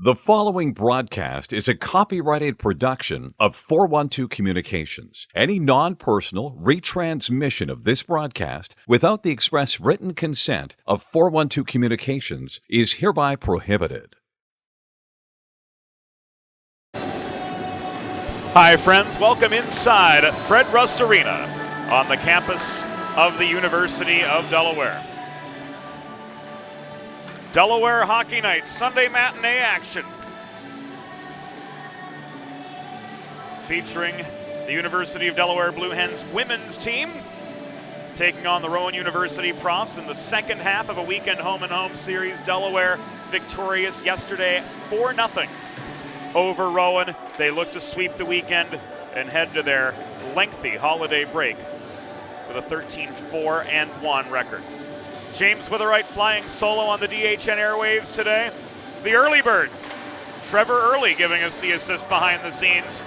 The following broadcast is a copyrighted production of 412 Communications. Any non-personal retransmission of this broadcast without the express written consent of 412 Communications is hereby prohibited. Hi, friends. Welcome inside Fred Rust Arena on the campus of the University of Delaware. Delaware Hockey Night, Sunday matinee action. Featuring the University of Delaware Blue Hens women's team taking on the Rowan University Profs in the second half of a weekend home-and-home series. Delaware victorious yesterday 4-0 over Rowan. They look to sweep the weekend and head to their lengthy holiday break with a 13-4-1 record. James Witherite flying solo on the DHN airwaves today. The early bird, Trevor Early, giving us the assist behind the scenes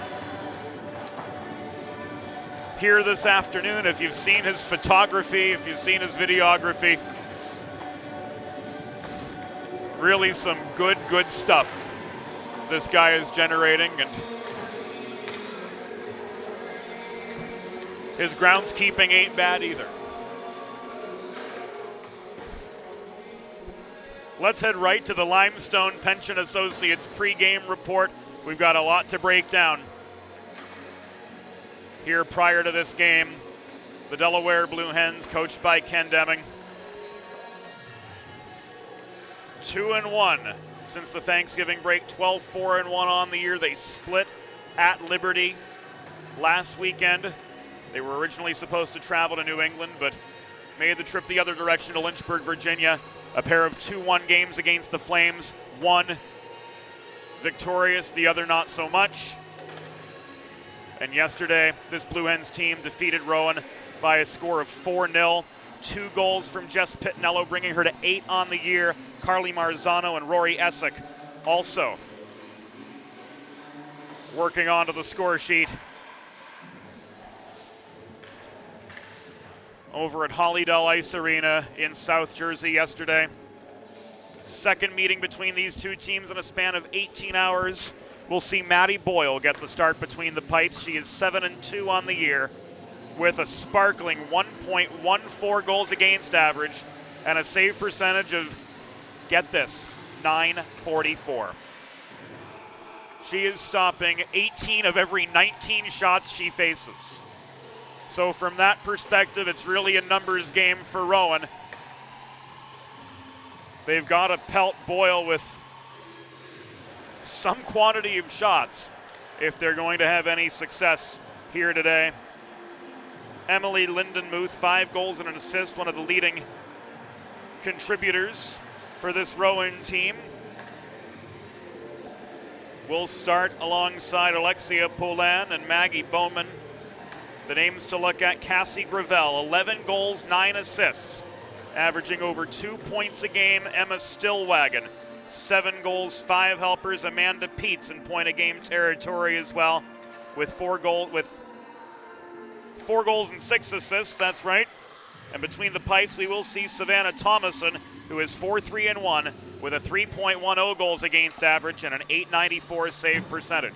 here this afternoon. If you've seen his photography, if you've seen his videography, really some good stuff this guy is generating, and his groundskeeping ain't bad either. Let's head right to the Limestone Pension Associates pregame report. We've got a lot to break down here prior to this game. The Delaware Blue Hens, coached by Ken Deming, 2-1 since the Thanksgiving break, 12-4-1 on the year. They split at Liberty last weekend. They were originally supposed to travel to New England, but made the trip the other direction to Lynchburg, Virginia. A pair of 2-1 games against the Flames, one victorious, the other not so much. And yesterday, this Blue Hens team defeated Rowan by a score of 4-0. 2 goals from Jess Pitnello, bringing her to 8 on the year. Carly Marzano and Rory Essick also working onto the score sheet over at Hollydale Ice Arena in South Jersey yesterday. Second meeting between these two teams in a span of 18 hours. We'll see Maddie Boyle get the start between the pipes. She is 7-2 on the year. with a sparkling 1.14 goals against average and a save percentage of, get this, .944. She is stopping 18 of every 19 shots she faces. So from that perspective, it's really a numbers game for Rowan. They've got to pelt Boyle with some quantity of shots if they're going to have any success here today. Emily Lindenmuth, 5 goals and an assist, one of the leading contributors for this Rowan team. Will start alongside Alexia Poulin and Maggie Bowman. The names to look at: Cassie Gravel, 11 goals, 9 assists, averaging over 2 points a game. Emma Stillwagon, 7 goals, 5 helpers. Amanda Peets in point-a-game territory as well, with 4 goals and 6 assists. That's right. And between the pipes, we will see Savannah Thomason, who is 4-3-1 with a 3.10 goals against average and an .894 save percentage.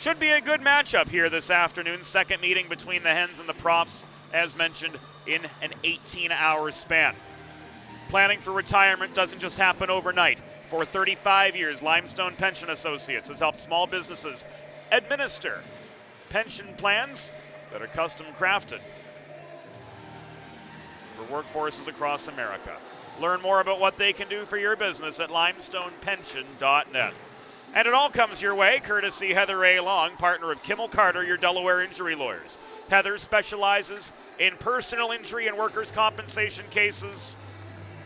Should be a good matchup here this afternoon. Second meeting between the Hens and the Profs, as mentioned, in an 18-hour span. Planning for retirement doesn't just happen overnight. For 35 years, Limestone Pension Associates has helped small businesses administer pension plans that are custom crafted for workforces across America. Learn more about what they can do for your business at limestonepension.net. And it all comes your way courtesy Heather A. Long, partner of Kimmel Carter, your Delaware injury lawyers. Heather specializes in personal injury and workers' compensation cases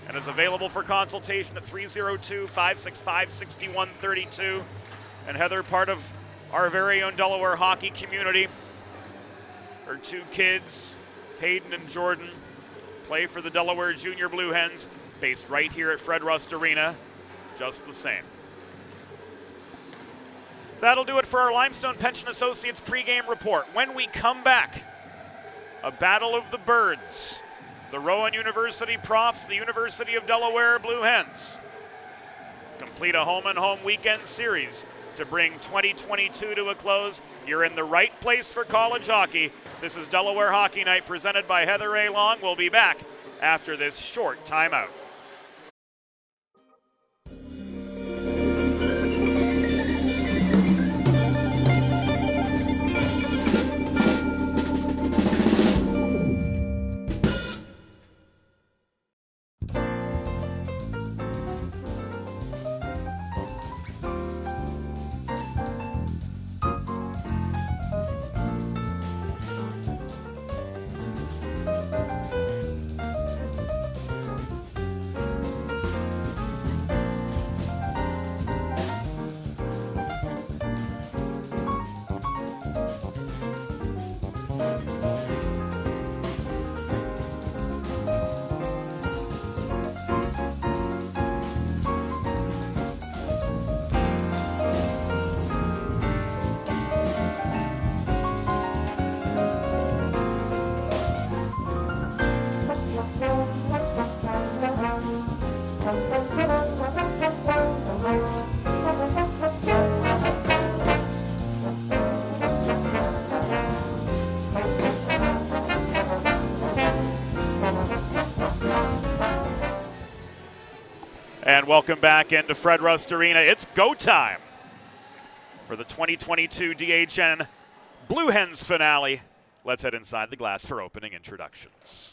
and is available for consultation at 302-565-6132. And Heather, part of our very own Delaware hockey community. Her 2 kids, Hayden and Jordan, play for the Delaware Junior Blue Hens, based right here at Fred Rust Arena, just the same. That'll do it for our Limestone Pension Associates pregame report. When we come back, a battle of the birds. The Rowan University Profs, the University of Delaware Blue Hens complete a home-and-home weekend series to bring 2022 to a close. You're in the right place for college hockey. This is Delaware Hockey Night presented by Heather A. Long. We'll be back after this short timeout. And welcome back into Fred Rust Arena. It's go time for the 2022 DHN Blue Hens finale. Let's head inside the glass for opening introductions.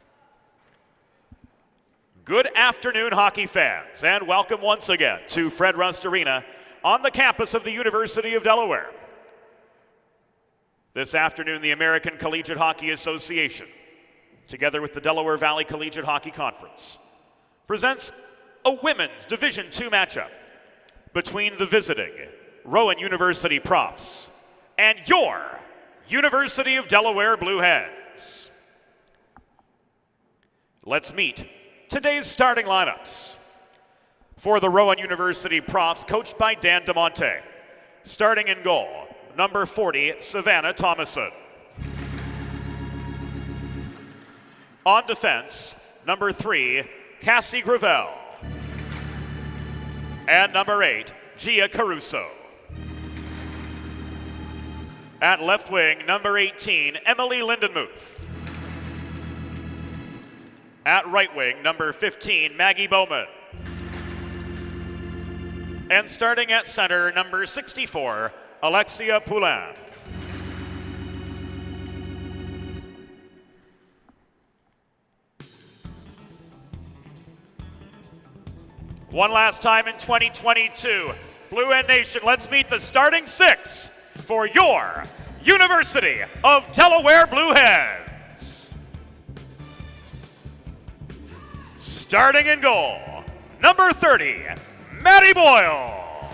Good afternoon, hockey fans, and welcome once again to Fred Rust Arena on the campus of the University of Delaware. This afternoon, the American Collegiate Hockey Association, together with the Delaware Valley Collegiate Hockey Conference, presents a women's Division II matchup between the visiting Rowan University Profs and your University of Delaware Blue Hens. Let's meet today's starting lineups. For the Rowan University Profs, coached by Dan DeMonte. Starting in goal, number 40, Savannah Thomason. On defense, number 3, Cassie Gravel. And number 8, Gia Caruso. At left wing, number 18, Emily Lindenmuth. At right wing, number 15, Maggie Bowman. And starting at center, number 64, Alexia Poulin. One last time in 2022. Blue Hen Nation, let's meet the starting six for your University of Delaware Blue Hens. Starting in goal, number 30, Maddie Boyle.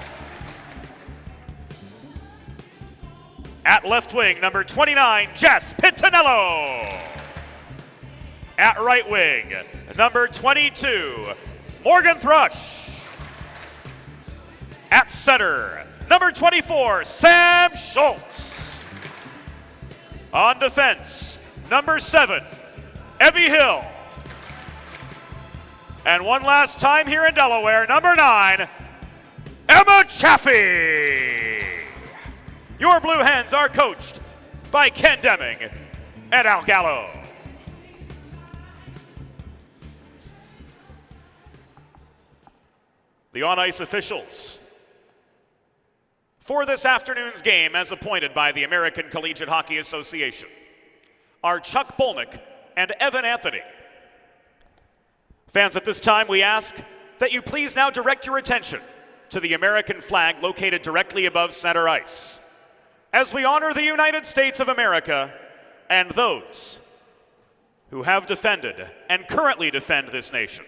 At left wing, number 29, Jess Pitanello. At right wing, number 22, Morgan Thrush. At center, number 24, Sam Schultz. On defense, number 7, Evie Hill. And one last time here in Delaware, number 9, Emma Chaffee. Your Blue Hens are coached by Ken Deming and Al Gallo. The on-ice officials for this afternoon's game, as appointed by the American Collegiate Hockey Association, are Chuck Bolnick and Evan Anthony. Fans, at this time we ask that you please now direct your attention to the American flag located directly above center ice, as we honor the United States of America and those who have defended and currently defend this nation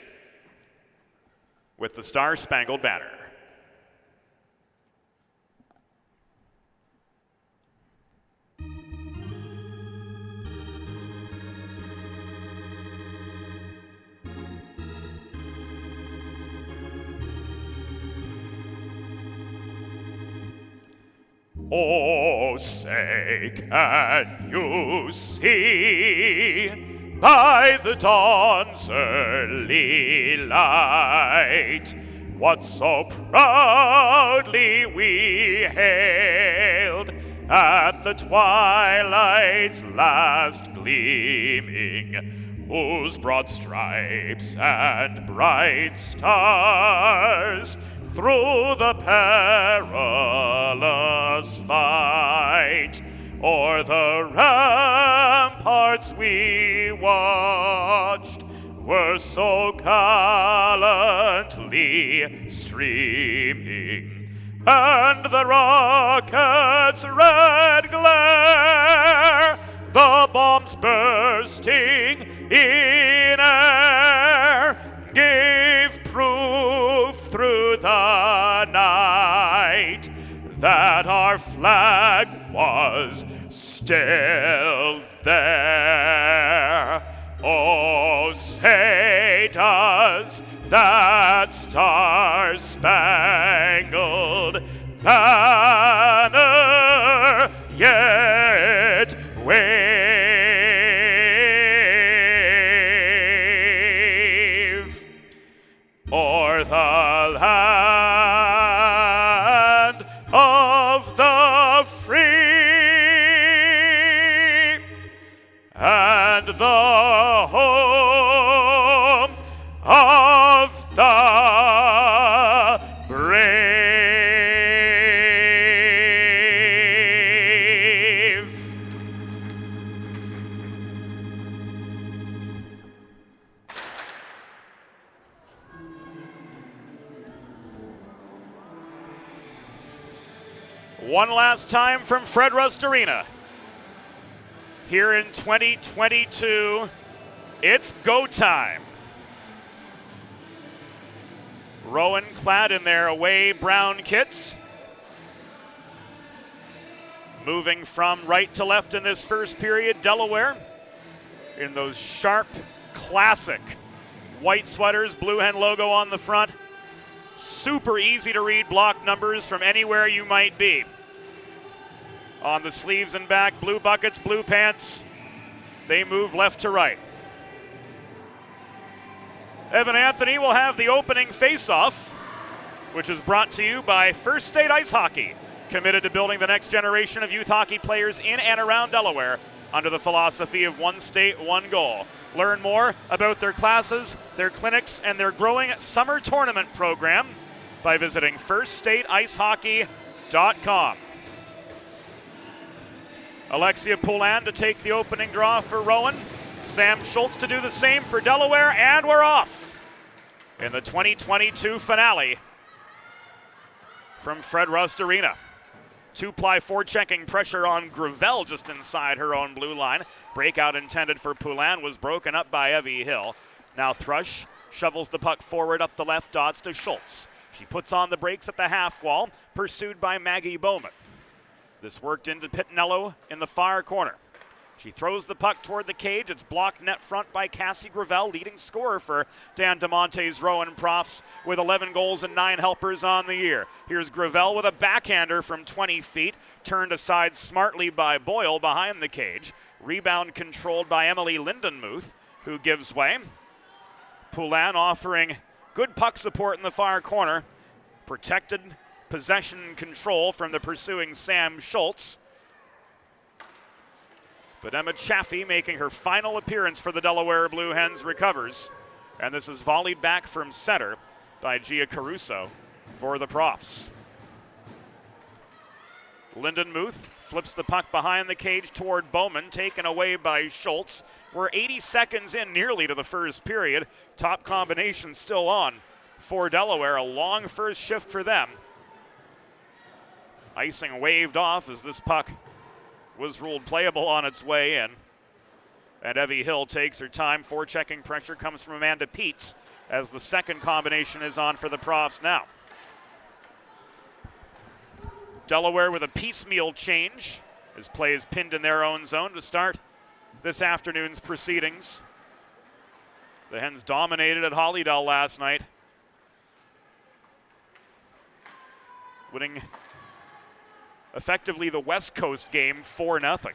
with the Star-Spangled Banner. Oh, say, can you see by the dawn's early light what so proudly we hailed at the twilight's last gleaming, whose broad stripes and bright stars through the perilous fight o'er the ramparts we watched were so gallantly streaming, and the rocket's red glare, the bombs bursting in air, gave proof through the night that our flag was still there. Oh, say does that star-spangled banner yet wave o'er the land of the free and the home of the brave. One last time from Fred Rust Arena. Here in 2022, it's go time. Rowan clad in their away brown kits. Moving from right to left in this first period, Delaware in those sharp, classic white sweaters, Blue Hen logo on the front. Super easy to read block numbers from anywhere you might be. On the sleeves and back, blue buckets, blue pants. They move left to right. Evan Anthony will have the opening face-off, which is brought to you by First State Ice Hockey, committed to building the next generation of youth hockey players in and around Delaware. under the philosophy of one state, one goal. Learn more about their classes, their clinics, and their growing summer tournament program by visiting firststateicehockey.com. Alexia Poulin to take the opening draw for Rowan. Sam Schultz to do the same for Delaware, and we're off in the 2022 finale from Fred Rust Arena. Two-ply forechecking pressure on Gravel just inside her own blue line. Breakout intended for Poulin was broken up by Evie Hill. Now Thrush shovels the puck forward up the left dots to Schultz. She puts on the brakes at the half wall, pursued by Maggie Bowman. This worked into Pittinello in the far corner. She throws the puck toward the cage. It's blocked net front by Cassie Gravel, leading scorer for Dan DeMonte's Rowan Profs with 11 goals and 9 helpers on the year. Here's Gravel with a backhander from 20 feet, turned aside smartly by Boyle behind the cage. Rebound controlled by Emily Lindenmuth, who gives way. Poulin offering good puck support in the far corner. Protected possession control from the pursuing Sam Schultz. But Emma Chaffee, making her final appearance for the Delaware Blue Hens, recovers. And this is volleyed back from center by Gia Caruso for the Profs. Lindenmuth flips the puck behind the cage toward Bowman, taken away by Schultz. We're 80 seconds in nearly to the first period. Top combination still on for Delaware. A long first shift for them. Icing waved off as this puck was ruled playable on its way in. And Evie Hill takes her time. Forechecking pressure comes from Amanda Peets as the second combination is on for the Profs now. Delaware with a piecemeal change as play is pinned in their own zone to start this afternoon's proceedings. The Hens dominated at Hollydale last night, winning effectively the West Coast game 4-0.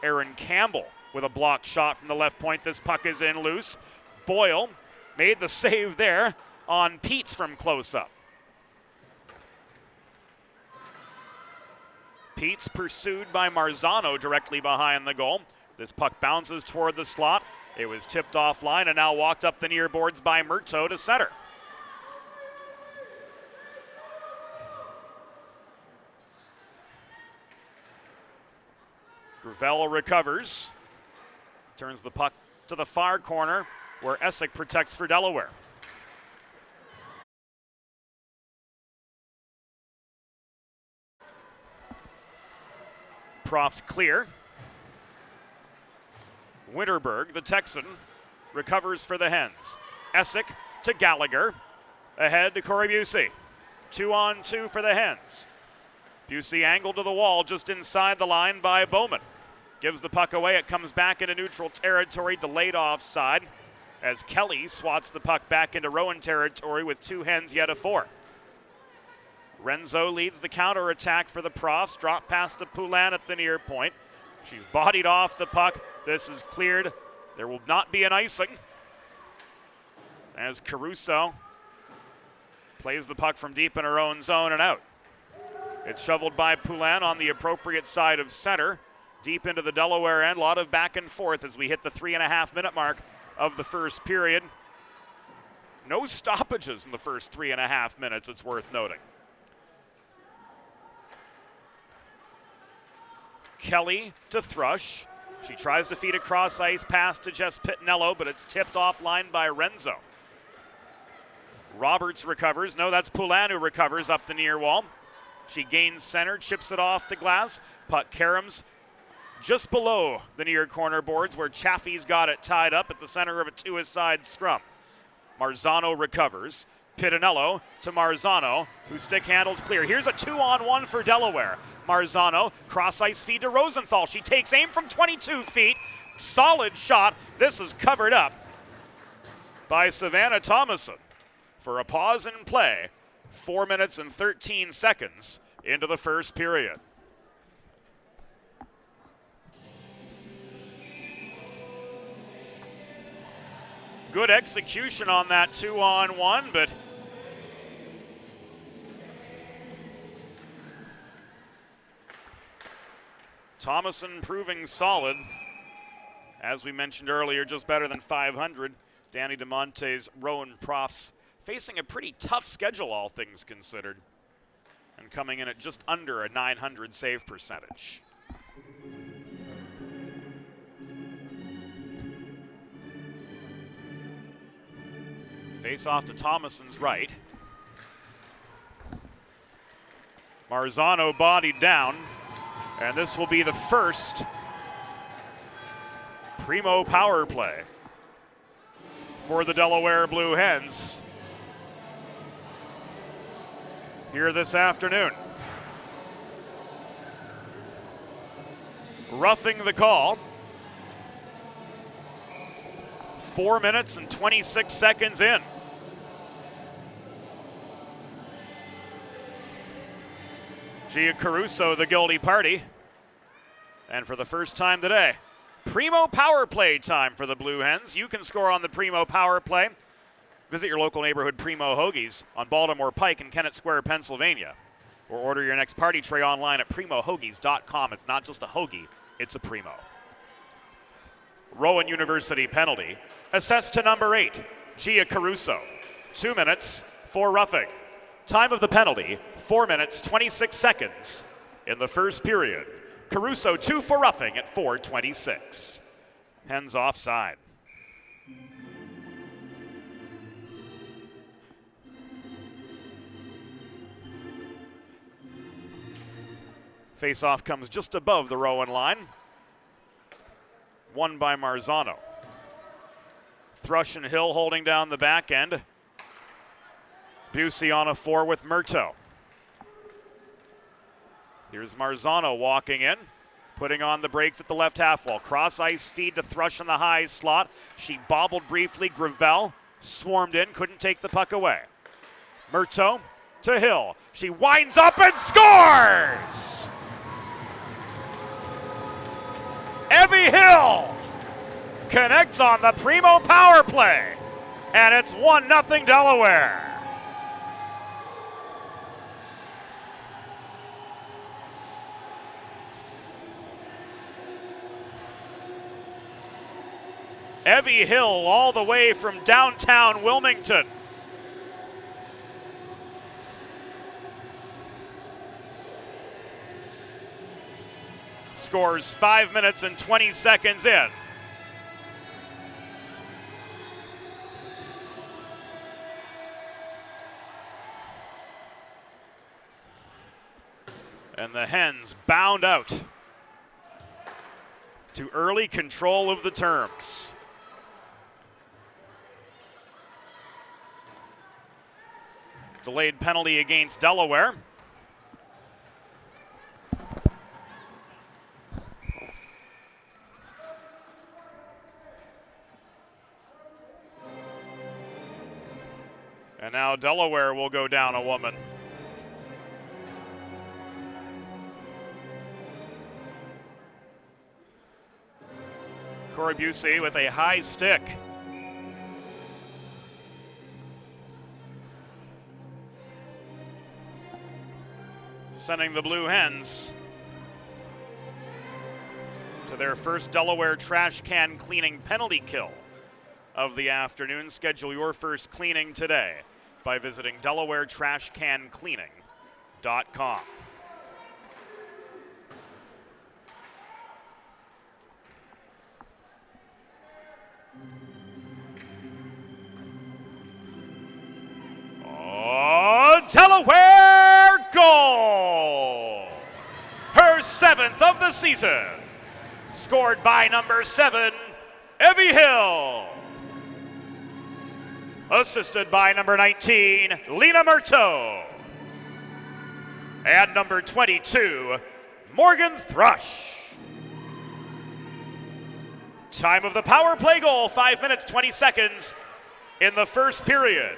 Erin Campbell with a blocked shot from the left point. This puck is in loose. Boyle made the save there on Peets from close up. Peets pursued by Marzano directly behind the goal. This puck bounces toward the slot. It was tipped offline and now walked up the near boards by Murto to center. Gravel recovers, turns the puck to the far corner where Essick protects for Delaware. Profs clear. Winterberg, the Texan, recovers for the Hens. Essick to Gallagher, ahead to Corey Busey. 2-on-2 for the Hens. Busey angled to the wall just inside the line by Bowman. Gives the puck away. It comes back into neutral territory, delayed offside, as Kelly swats the puck back into Rowan territory with 2 Hens yet afore. Renzo leads the counterattack for the Profs. Drop pass to Poulin at the near point. She's bodied off the puck. This is cleared. There will not be an icing as Caruso plays the puck from deep in her own zone and out. It's shoveled by Poulin on the appropriate side of center, deep into the Delaware end. A lot of back and forth as we hit the 3.5-minute mark of the first period. No stoppages in the first 3.5 minutes, it's worth noting. Kelly to Thrush. She tries to feed a cross ice pass to Jess Pittinello, but it's tipped offline by Renzo. Roberts recovers. No, that's Poulin who recovers up the near wall. She gains center, chips it off the glass. Puck caroms just below the near corner boards where Chaffee's got it tied up at the center of a two-a-side scrum. Marzano recovers. Pittinello to Marzano, whose stick handles clear. Here's a 2-on-1 for Delaware. Marzano, cross-ice feed to Rosenthal. She takes aim from 22 feet. Solid shot. This is covered up by Savannah Thomason for a pause in play. 4 minutes and 13 seconds into the first period. Good execution on that 2-on-1, but Thomason proving solid. As we mentioned earlier, just better than 500. Danny DeMonte's Rowan Profs facing a pretty tough schedule, all things considered, and coming in at just under a 900 save percentage. Face off to Thomason's right. Marzano bodied down, and this will be the first primo power play for the Delaware Blue Hens here this afternoon. Roughing the call. 4 minutes and 26 seconds in. Gia Caruso, the guilty party. And for the first time today, primo power play time for the Blue Hens. You can score on the primo power play. Visit your local neighborhood Primo Hoagies on Baltimore Pike in Kennett Square, Pennsylvania. Or order your next party tray online at primohoagies.com. It's not just a hoagie, it's a primo. Rowan University penalty. Assessed to number 8, Gia Caruso. 2 minutes for roughing. Time of the penalty, 4 minutes, 26 seconds in the first period. Caruso 2 for roughing at 4:26. Hens offside. Face-off comes just above the Rowan line. Won by Marzano. Thrush and Hill holding down the back end. Busey on a 4 with Murto. Here's Marzano walking in, putting on the brakes at the left half wall. Cross ice feed to Thrush in the high slot. She bobbled briefly. Gravel swarmed in, couldn't take the puck away. Murto to Hill. She winds up and scores! Evie Hill connects on the primo power play, and it's 1-0 Delaware. Evie Hill all the way from downtown Wilmington. Scores 5 minutes and 20 seconds in. And the Hens bound out to early control of the terms. Delayed penalty against Delaware. And now Delaware will go down a woman. Corey Busey with a high stick. Sending the Blue Hens to their first Delaware trash can cleaning penalty kill of the afternoon. Schedule your first cleaning today by visiting DelawareTrashCanCleaning.com. Oh, Delaware goal! Her 7th of the season. Scored by number 7, Evie Hill. Assisted by number 19, Lena Murto. And number 22, Morgan Thrush. Time of the power play goal, 5 minutes, 20 seconds in the first period.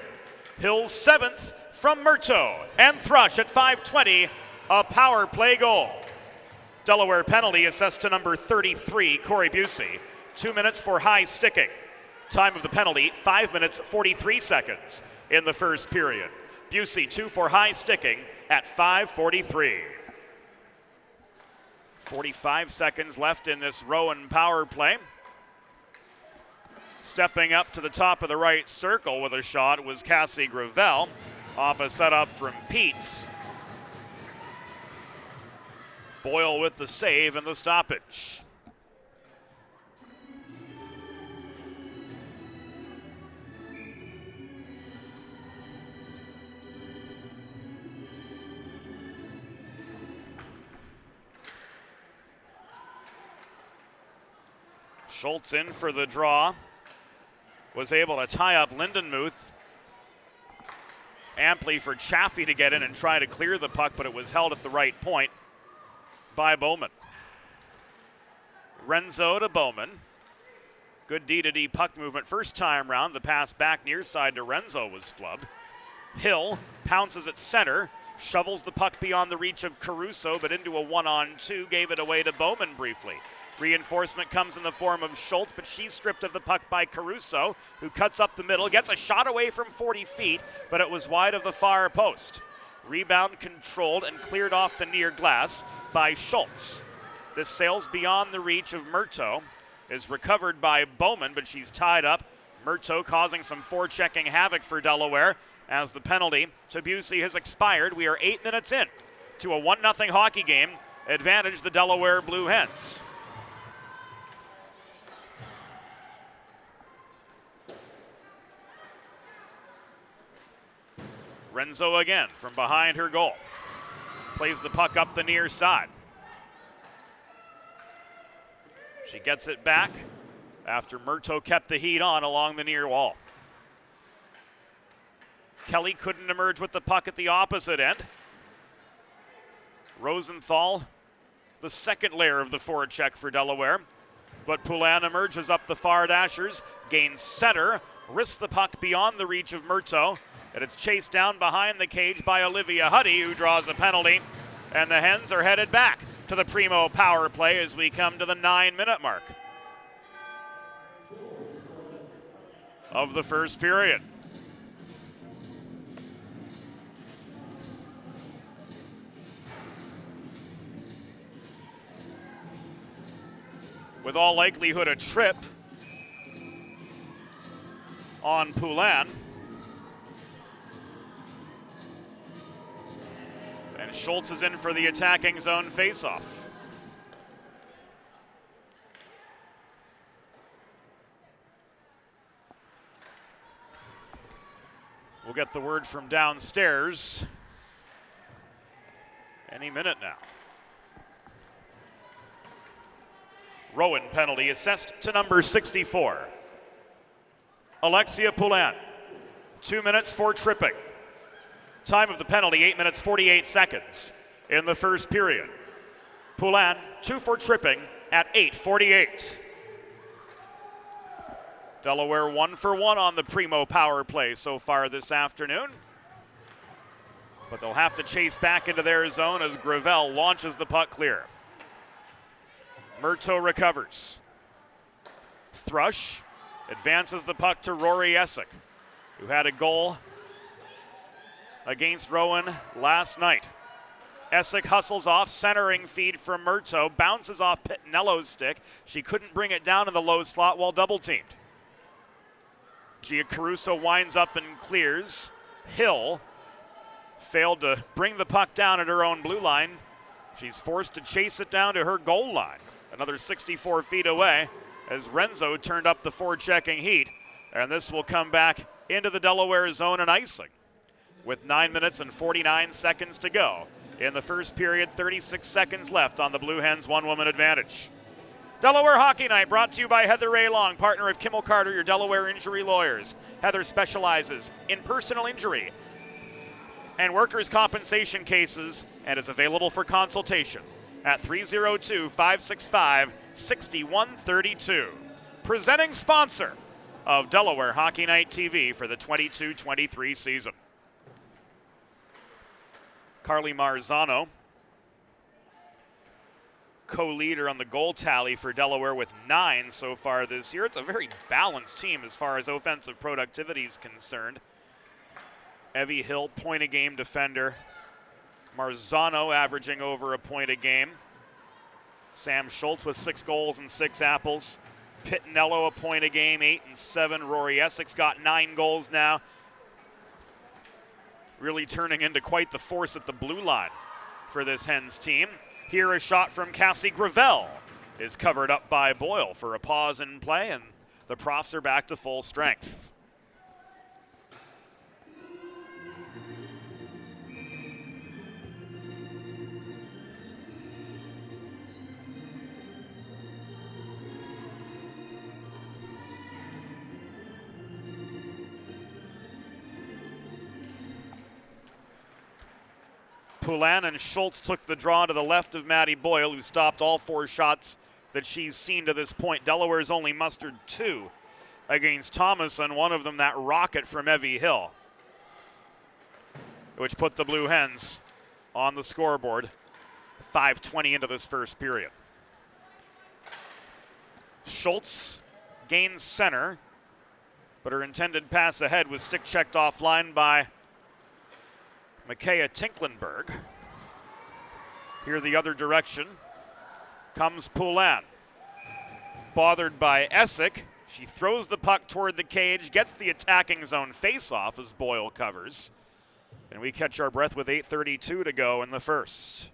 Hill's 7th from Murto, and Thrush at 5:20, a power play goal. Delaware penalty assessed to number 33, Corey Busey. 2 minutes for high sticking. Time of the penalty, 5 minutes, 43 seconds in the first period. Busey 2 for high sticking at 5:43. 45 seconds left in this Rowan power play. Stepping up to the top of the right circle with a shot was Cassie Gravel off a setup from Peets. Boyle with the save and the stoppage. Schultz in for the draw. Was able to tie up Lindenmuth. Amply for Chaffee to get in and try to clear the puck, but it was held at the right point by Bowman. Renzo to Bowman. Good D-to-D puck movement first time round. The pass back near side to Renzo was flubbed. Hill pounces at center, shovels the puck beyond the reach of Caruso, but into a 1-on-2, gave it away to Bowman briefly. Reinforcement comes in the form of Schultz, but she's stripped of the puck by Caruso, who cuts up the middle, gets a shot away from 40 feet, but it was wide of the far post. Rebound controlled and cleared off the near glass by Schultz. This sails beyond the reach of Murto, is recovered by Bowman, but she's tied up. Murto causing some forechecking havoc for Delaware as the penalty to Busey has expired. We are 8 minutes in to a 1-0 hockey game. Advantage the Delaware Blue Hens. Renzo again from behind her goal. Plays the puck up the near side. She gets it back after Murto kept the heat on along the near wall. Kelly couldn't emerge with the puck at the opposite end. Rosenthal, the second layer of the forecheck for Delaware. But Poulin emerges up the far dashers, gains center, risks the puck beyond the reach of Murto, and it's chased down behind the cage by Olivia Huddy, who draws a penalty. And the Hens are headed back to the Primo power play as we come to the 9-minute mark of the first period. With all likelihood a trip on Poulin. And Schultz is in for the attacking zone faceoff. We'll get the word from downstairs any minute now. Rowan penalty assessed to number 64. Alexia Poulin, 2 minutes for tripping. Time of the penalty, 8 minutes 48 seconds in the first period. Poulin, 2 for tripping at 8:48. Delaware 1 for 1 on the Primo power play so far this afternoon. But they'll have to chase back into their zone as Gravel launches the puck clear. Murto recovers. Thrush advances the puck to Rory Essick, who had a goal against Rowan last night. Essick hustles off, centering feed from Murto, bounces off Pittinello's stick. She couldn't bring it down in the low slot while double-teamed. Gia Caruso winds up and clears. Hill failed to bring the puck down at her own blue line. She's forced to chase it down to her goal line, another 64 feet away, as Renzo turned up the forechecking heat. And this will come back into the Delaware zone and icing with 9 minutes and 49 seconds to go. In the first period, 36 seconds left on the Blue Hens' one-woman advantage. Delaware Hockey Night brought to you by Heather Ray Long, partner of Kimmel Carter, your Delaware injury lawyers. Heather specializes in personal injury and workers' compensation cases and is available for consultation at 302-565-6132. Presenting sponsor of Delaware Hockey Night TV for the 22-23 season. Carly Marzano, co-leader on the goal tally for Delaware with 9 so far this year. It's a very balanced team as far as offensive productivity is concerned. Evie Hill, point-a-game defender. Marzano averaging over a point a game. Sam Schultz with 6 goals and 6 apples. Pittinello a point a game, 8 and 7. Rory Essex got 9 goals now. Really turning into quite the force at the blue line for this Hens team. Here a shot from Cassie Gravel is covered up by Boyle for a pause in play, and the Profs are back to full strength. Poulin and Schultz took the draw to the left of Maddie Boyle, who stopped all 4 shots that she's seen to this point. Delaware's only mustered 2 against Thomas, and one of them that rocket from Evie Hill, which put the Blue Hens on the scoreboard. 5:20 into this first period. Schultz gains center, but her intended pass ahead was stick checked offline by Micaiah Tinklenberg. Here the other direction comes Poulin. Bothered by Essick, she throws the puck toward the cage, gets the attacking zone face-off as Boyle covers. And we catch our breath with 8:32 to go in the first.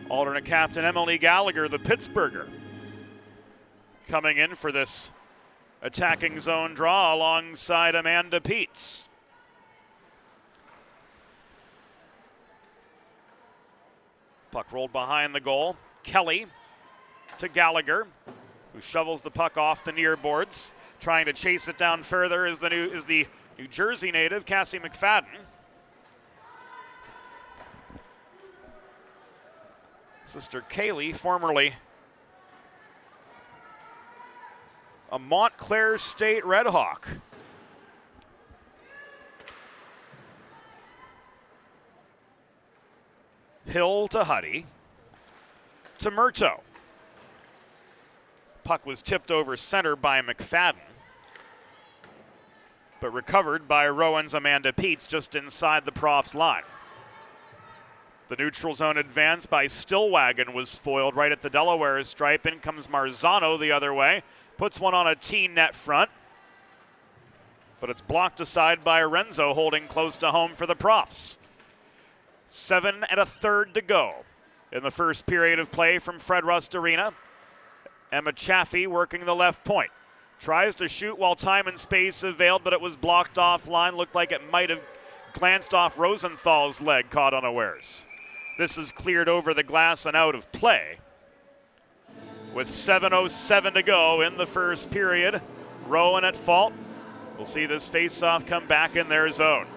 Alternate captain Emily Gallagher, the Pittsburgher, coming in for this attacking zone draw alongside Amanda Peets. Puck rolled behind the goal. Kelly to Gallagher, who shovels the puck off the near boards. Trying to chase it down further is the New Jersey native, Cassie McFadden. Sister Kaylee, formerly a Montclair State Red Hawk. Hill to Huddy, to Murto. Puck was tipped over center by McFadden, but recovered by Rowan's Amanda Peets just inside the Profs' line. The neutral zone advance by Stillwagon was foiled right at the Delaware stripe. In comes Marzano the other way. Puts one on a T-net front, but it's blocked aside by Renzo, holding close to home for the Profs. 7 1/3 to go in the first period of play from Fred Rust Arena. Emma Chaffee working the left point. Tries to shoot while time and space availed, but it was blocked offline. Looked like it might have glanced off Rosenthal's leg, caught unawares. This is cleared over the glass and out of play. With 7:07 to go in the first period, Rowan at fault. We'll see this face-off come back in their zone.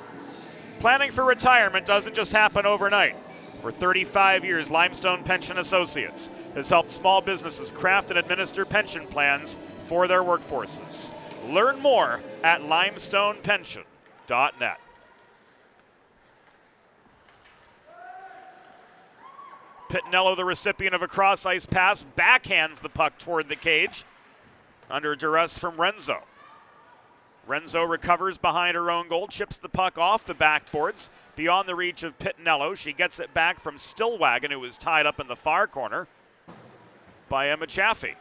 Planning for retirement doesn't just happen overnight. For 35 years, Limestone Pension Associates has helped small businesses craft and administer pension plans for their workforces. Learn more at limestonepension.net. Pittinello, the recipient of a cross-ice pass, backhands the puck toward the cage under duress from Renzo. Renzo recovers behind her own goal, chips the puck off the backboards beyond the reach of Pittinello. She gets it back from Stillwagon, who was tied up in the far corner by Emma Chaffee.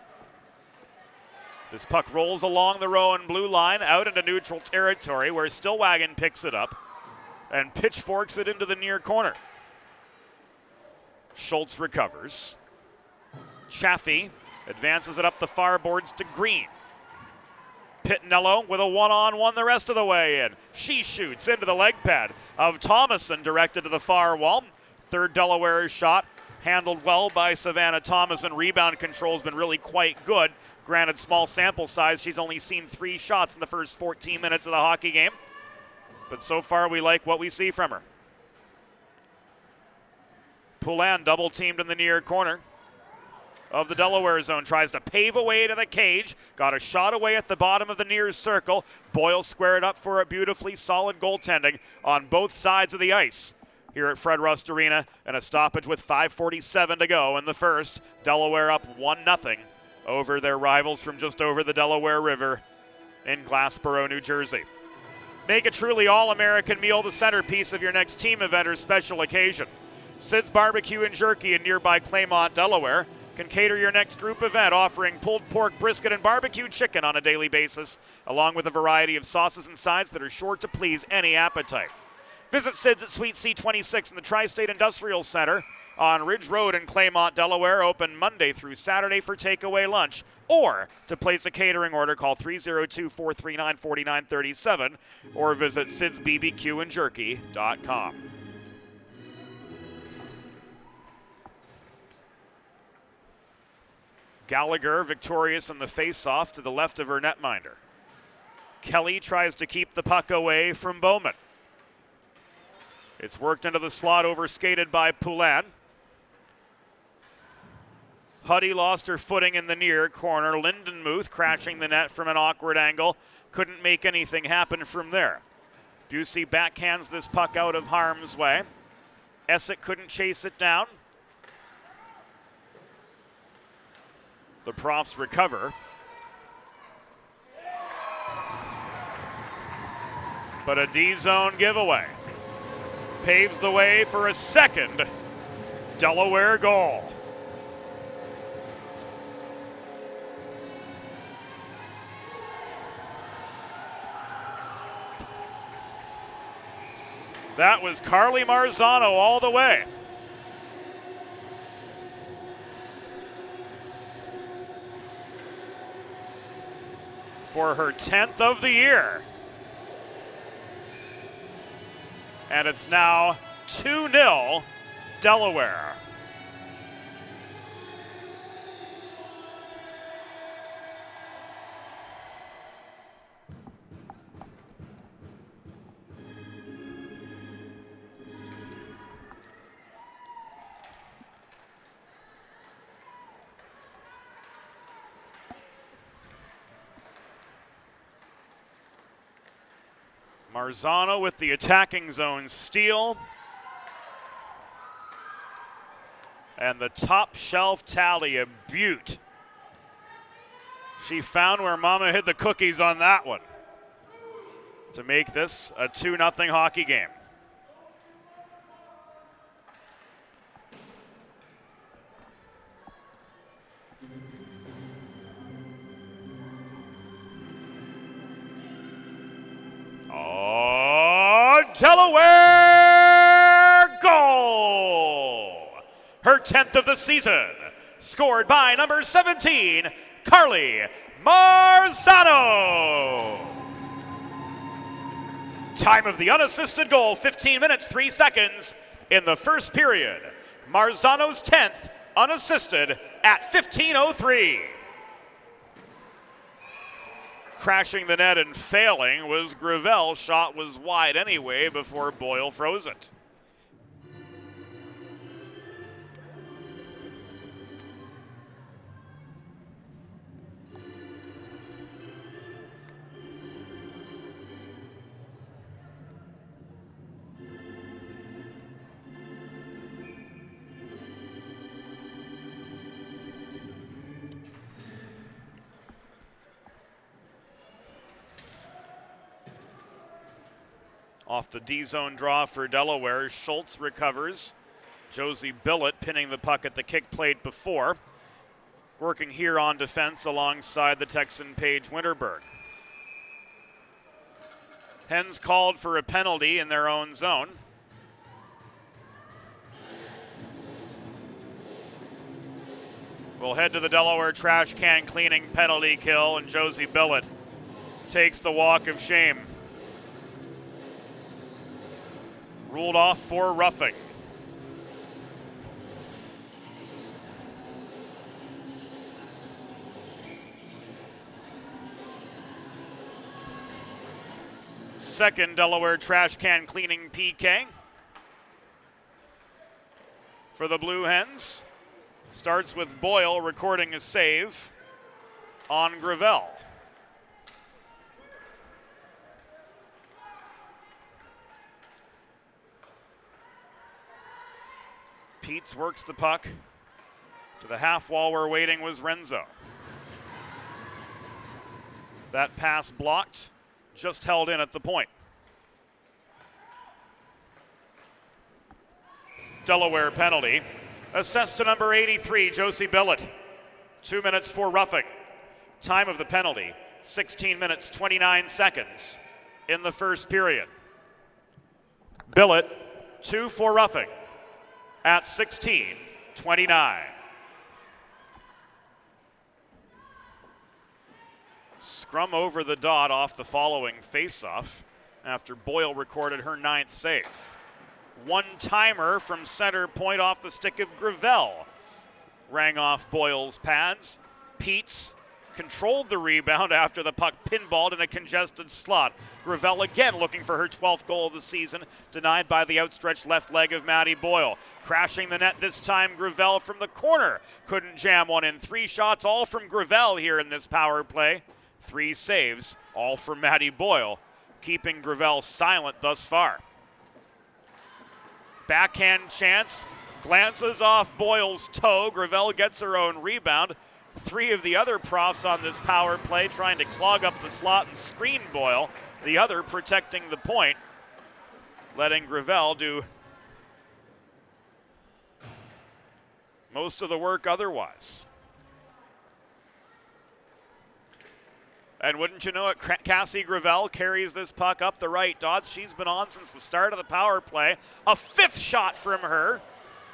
This puck rolls along the Rowan blue line out into neutral territory, where Stillwagon picks it up and pitchforks it into the near corner. Schultz recovers. Chaffee advances it up the far boards to Green. Pittinello with a one-on-one the rest of the way in. She shoots into the leg pad of Thomason, directed to the far wall. Third Delaware shot, handled well by Savannah Thomason. Rebound control has been really quite good. Granted, small sample size. She's only seen 3 shots in the first 14 minutes of the hockey game. But so far, we like what we see from her. Poulin double-teamed in the near corner of the Delaware zone. Tries to pave away to the cage. Got a shot away at the bottom of the near circle. Boyle squared up for a beautifully solid goaltending on both sides of the ice here at Fred Rust Arena, and a stoppage with 5:47 to go in the first. Delaware up 1-0 over their rivals from just over the Delaware River in Glassboro, New Jersey. Make a truly all-American meal the centerpiece of your next team event or special occasion. Sid's Barbecue and Jerky in nearby Claymont, Delaware can cater your next group event, offering pulled pork, brisket, and barbecue chicken on a daily basis, along with a variety of sauces and sides that are sure to please any appetite. Visit Sid's at Suite C26 in the Tri-State Industrial Center on Ridge Road in Claymont, Delaware, open Monday through Saturday for takeaway lunch. Or to place a catering order, call 302-439-4937 or visit sidsbbqandjerky.com. Gallagher victorious in the face-off to the left of her netminder. Kelly tries to keep the puck away from Bowman. It's worked into the slot, overskated by Poulin. Huddy lost her footing in the near corner. Lindenmuth crashing the net from an awkward angle. Couldn't make anything happen from there. Busey backhands this puck out of harm's way. Essek couldn't chase it down. The Profs recover. But a D-zone giveaway paves the way for a second Delaware goal. That was Carly Marzano all the way. For her 10th of the year. And it's now 2-0 Delaware. Marzano with the attacking zone steal. And the top shelf tally, a beaut. She found where Mama hid the cookies on that one to make this a 2-0 hockey game. Delaware goal! Her 10th of the season, scored by number 17, Carly Marzano. Time of the unassisted goal, 15 minutes, 3 seconds in the first period. Marzano's 10th unassisted at 15:03. Crashing the net and failing was Gravel. Shot was wide anyway before Boyle froze it. Off the D-zone draw for Delaware, Schultz recovers. Josie Billett pinning the puck at the kick plate before. Working here on defense alongside the Texan Paige Winterberg. Hens called for a penalty in their own zone. We'll head to the Delaware trash can cleaning penalty kill, and Josie Billett takes the walk of shame. Ruled off for roughing. Second Delaware trash can cleaning PK for the Blue Hens. Starts with Boyle recording a save on Gravel. Peets works the puck to the half wall where waiting was Renzo. That pass blocked, just held in at the point. Delaware penalty. Assessed to number 83, Josie Billett. 2 minutes for roughing. Time of the penalty, 16 minutes, 29 seconds in the first period. Billett, 2 for roughing at 16:29. Scrum over the dot off the following faceoff after Boyle recorded her 9th save. One-timer from center point off the stick of Gravel. Rang off Boyle's pads. Peets controlled the rebound after the puck pinballed in a congested slot. Gravel again looking for her 12th goal of the season, denied by the outstretched left leg of Maddie Boyle. Crashing the net this time, Gravel from the corner. Couldn't jam one in. 3 shots, all from Gravel here in this power play. 3 saves, all from Maddie Boyle, keeping Gravel silent thus far. Backhand chance, glances off Boyle's toe. Gravel gets her own rebound. 3 of the other profs on this power play trying to clog up the slot and screen Boyle. The other protecting the point, letting Gravel do most of the work otherwise. And wouldn't you know it, Cassie Gravel carries this puck up the right dots. She's been on since the start of the power play. A 5th shot from her,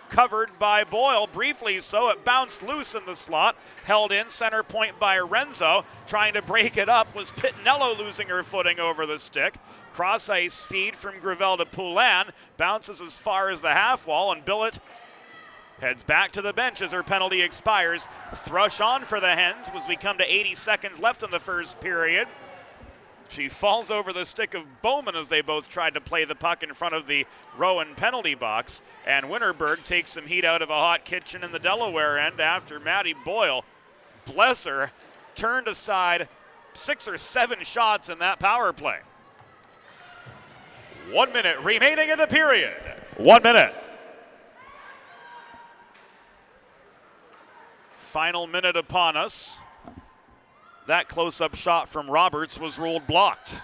covered by Boyle, briefly so. It bounced loose in the slot, held in center point by Renzo. Trying to break it up was Pitnello, losing her footing over the stick. Cross ice feed from Gravel to Poulin, bounces as far as the half wall, and Billett heads back to the bench as her penalty expires. Thrush on for the Hens as we come to 80 seconds left in the first period. She falls over the stick of Bowman as they both tried to play the puck in front of the Rowan penalty box. And Winterberg takes some heat out of a hot kitchen in the Delaware end after Maddie Boyle, bless her, turned aside 6 or 7 shots in that power play. 1 minute remaining in the period. 1 minute. Final minute upon us. That close-up shot from Roberts was ruled blocked.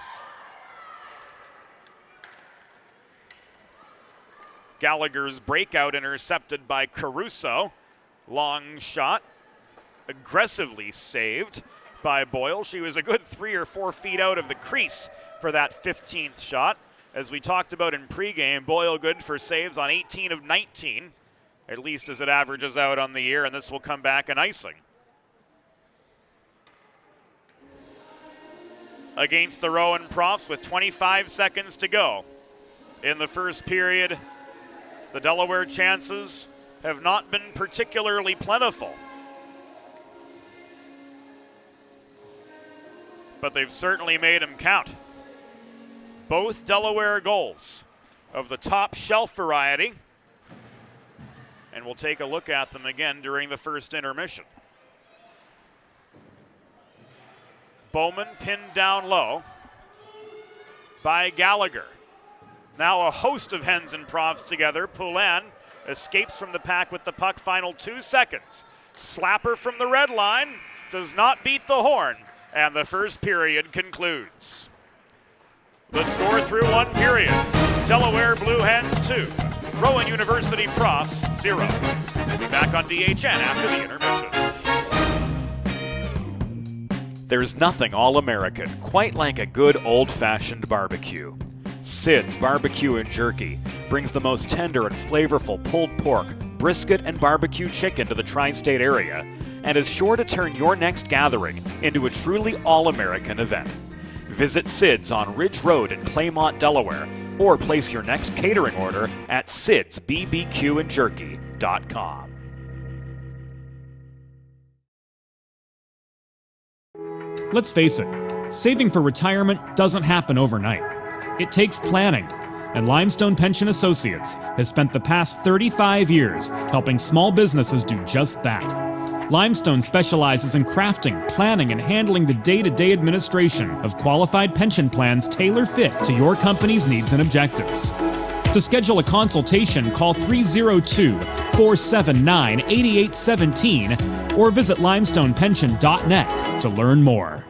Gallagher's breakout intercepted by Caruso. Long shot, aggressively saved by Boyle. She was a good 3 or 4 feet out of the crease for that 15th shot. As we talked about in pregame, Boyle good for saves on 18 of 19. At least as it averages out on the year, and this will come back an icing. Against the Rowan Profs with 25 seconds to go. In the first period, the Delaware chances have not been particularly plentiful. But they've certainly made them count. Both Delaware goals of the top shelf variety. And we'll take a look at them again during the first intermission. Bowman pinned down low by Gallagher. Now a host of Hens and Profs together. Poulin escapes from the pack with the puck, final 2 seconds. Slapper from the red line, does not beat the horn, and the first period concludes. The score through 1 period. Delaware Blue Hens 2. Rowan University Profs 0. We'll be back on DHN after the intermission. There's nothing all-American quite like a good old-fashioned barbecue. Sid's Barbecue and Jerky brings the most tender and flavorful pulled pork, brisket, and barbecue chicken to the tri-state area and is sure to turn your next gathering into a truly all-American event. Visit Sid's on Ridge Road in Claymont, Delaware, or place your next catering order at sidsbbqandjerky.com. Let's face it, saving for retirement doesn't happen overnight. It takes planning, and Limestone Pension Associates has spent the past 35 years helping small businesses do just that. Limestone specializes in crafting, planning, and handling the day-to-day administration of qualified pension plans tailor-fit to your company's needs and objectives. To schedule a consultation, call 302-479-8817 or visit limestonepension.net to learn more.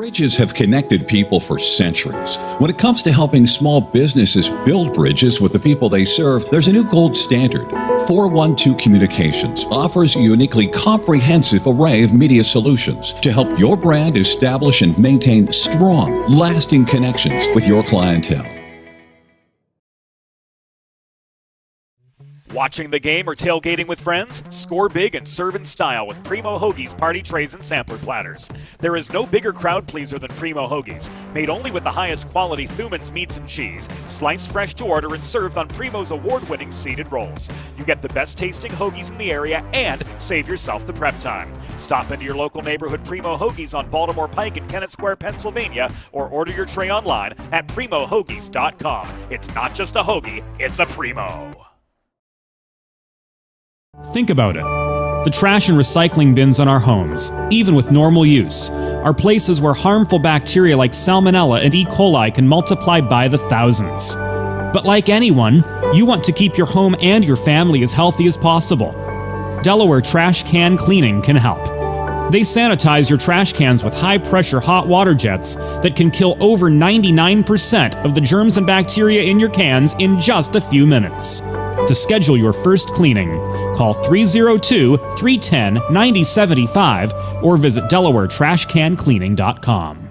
Bridges have connected people for centuries. When it comes to helping small businesses build bridges with the people they serve, there's a new gold standard. 412 Communications offers a uniquely comprehensive array of media solutions to help your brand establish and maintain strong, lasting connections with your clientele. Watching the game or tailgating with friends? Score big and serve in style with Primo Hoagies party trays and sampler platters. There is no bigger crowd pleaser than Primo Hoagies, made only with the highest quality Thuman's meats and cheese, sliced fresh to order and served on Primo's award-winning seeded rolls. You get the best tasting hoagies in the area and save yourself the prep time. Stop into your local neighborhood Primo Hoagies on Baltimore Pike in Kennett Square, Pennsylvania, or order your tray online at primohoagies.com. It's not just a hoagie, it's a Primo. Think about it. The trash and recycling bins in our homes, even with normal use, are places where harmful bacteria like Salmonella and E. coli can multiply by the thousands. But like anyone, you want to keep your home and your family as healthy as possible. Delaware Trash Can Cleaning can help. They sanitize your trash cans with high-pressure hot water jets that can kill over 99% of the germs and bacteria in your cans in just a few minutes. To schedule your first cleaning, call 302-310-9075 or visit DelawareTrashCanCleaning.com.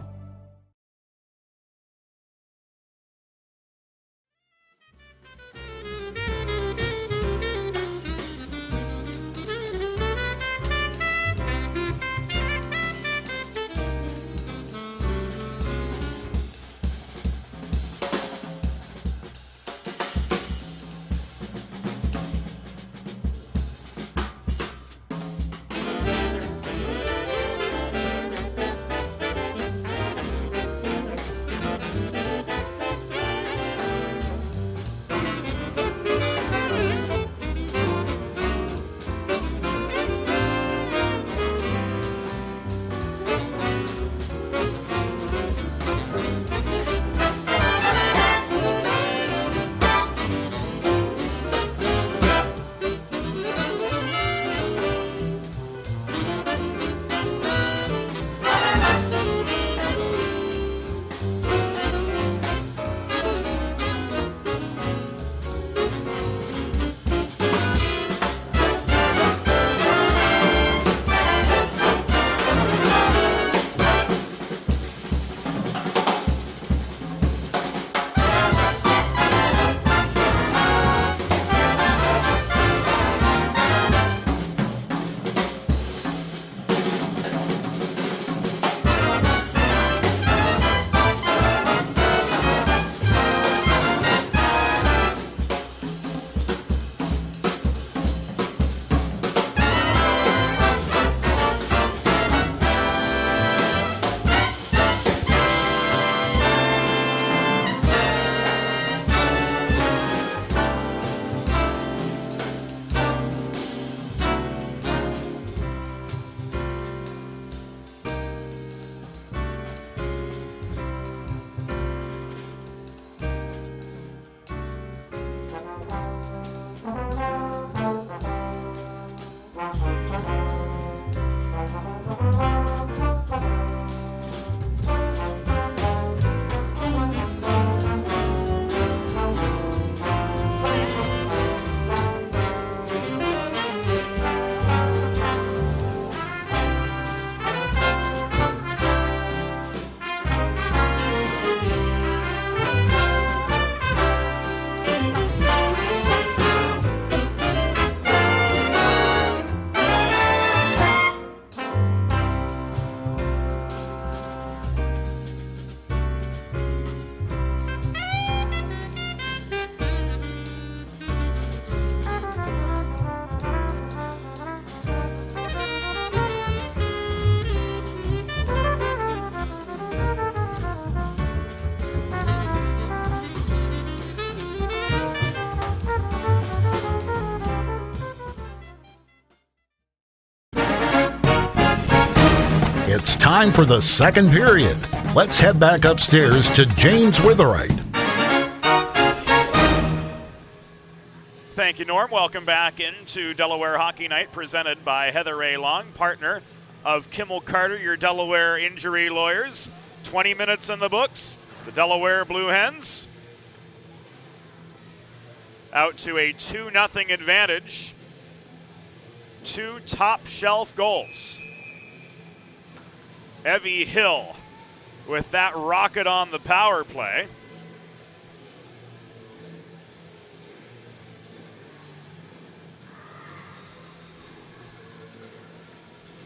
It's time for the second period. Let's head back upstairs to James Witherite. Thank you, Norm. Welcome back into Delaware Hockey Night, presented by Heather A. Long, partner of Kimmel Carter, your Delaware injury lawyers. 20 minutes in the books. The Delaware Blue Hens out to a 2-0 advantage. 2 top shelf goals. Evie Hill with that rocket on the power play.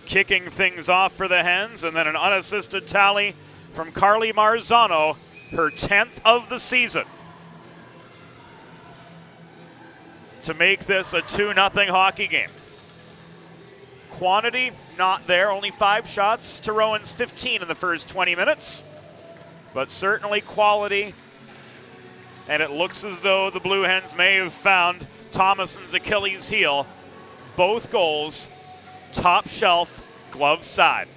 Kicking things off for the Hens, and then an unassisted tally from Carly Marzano, her 10th of the season, to make this a 2-0 hockey game. Quantity, not there. Only 5 shots to Rowan's 15 in the first 20 minutes. But certainly quality. And it looks as though the Blue Hens may have found Thomason's Achilles heel. Both goals, top shelf, glove side.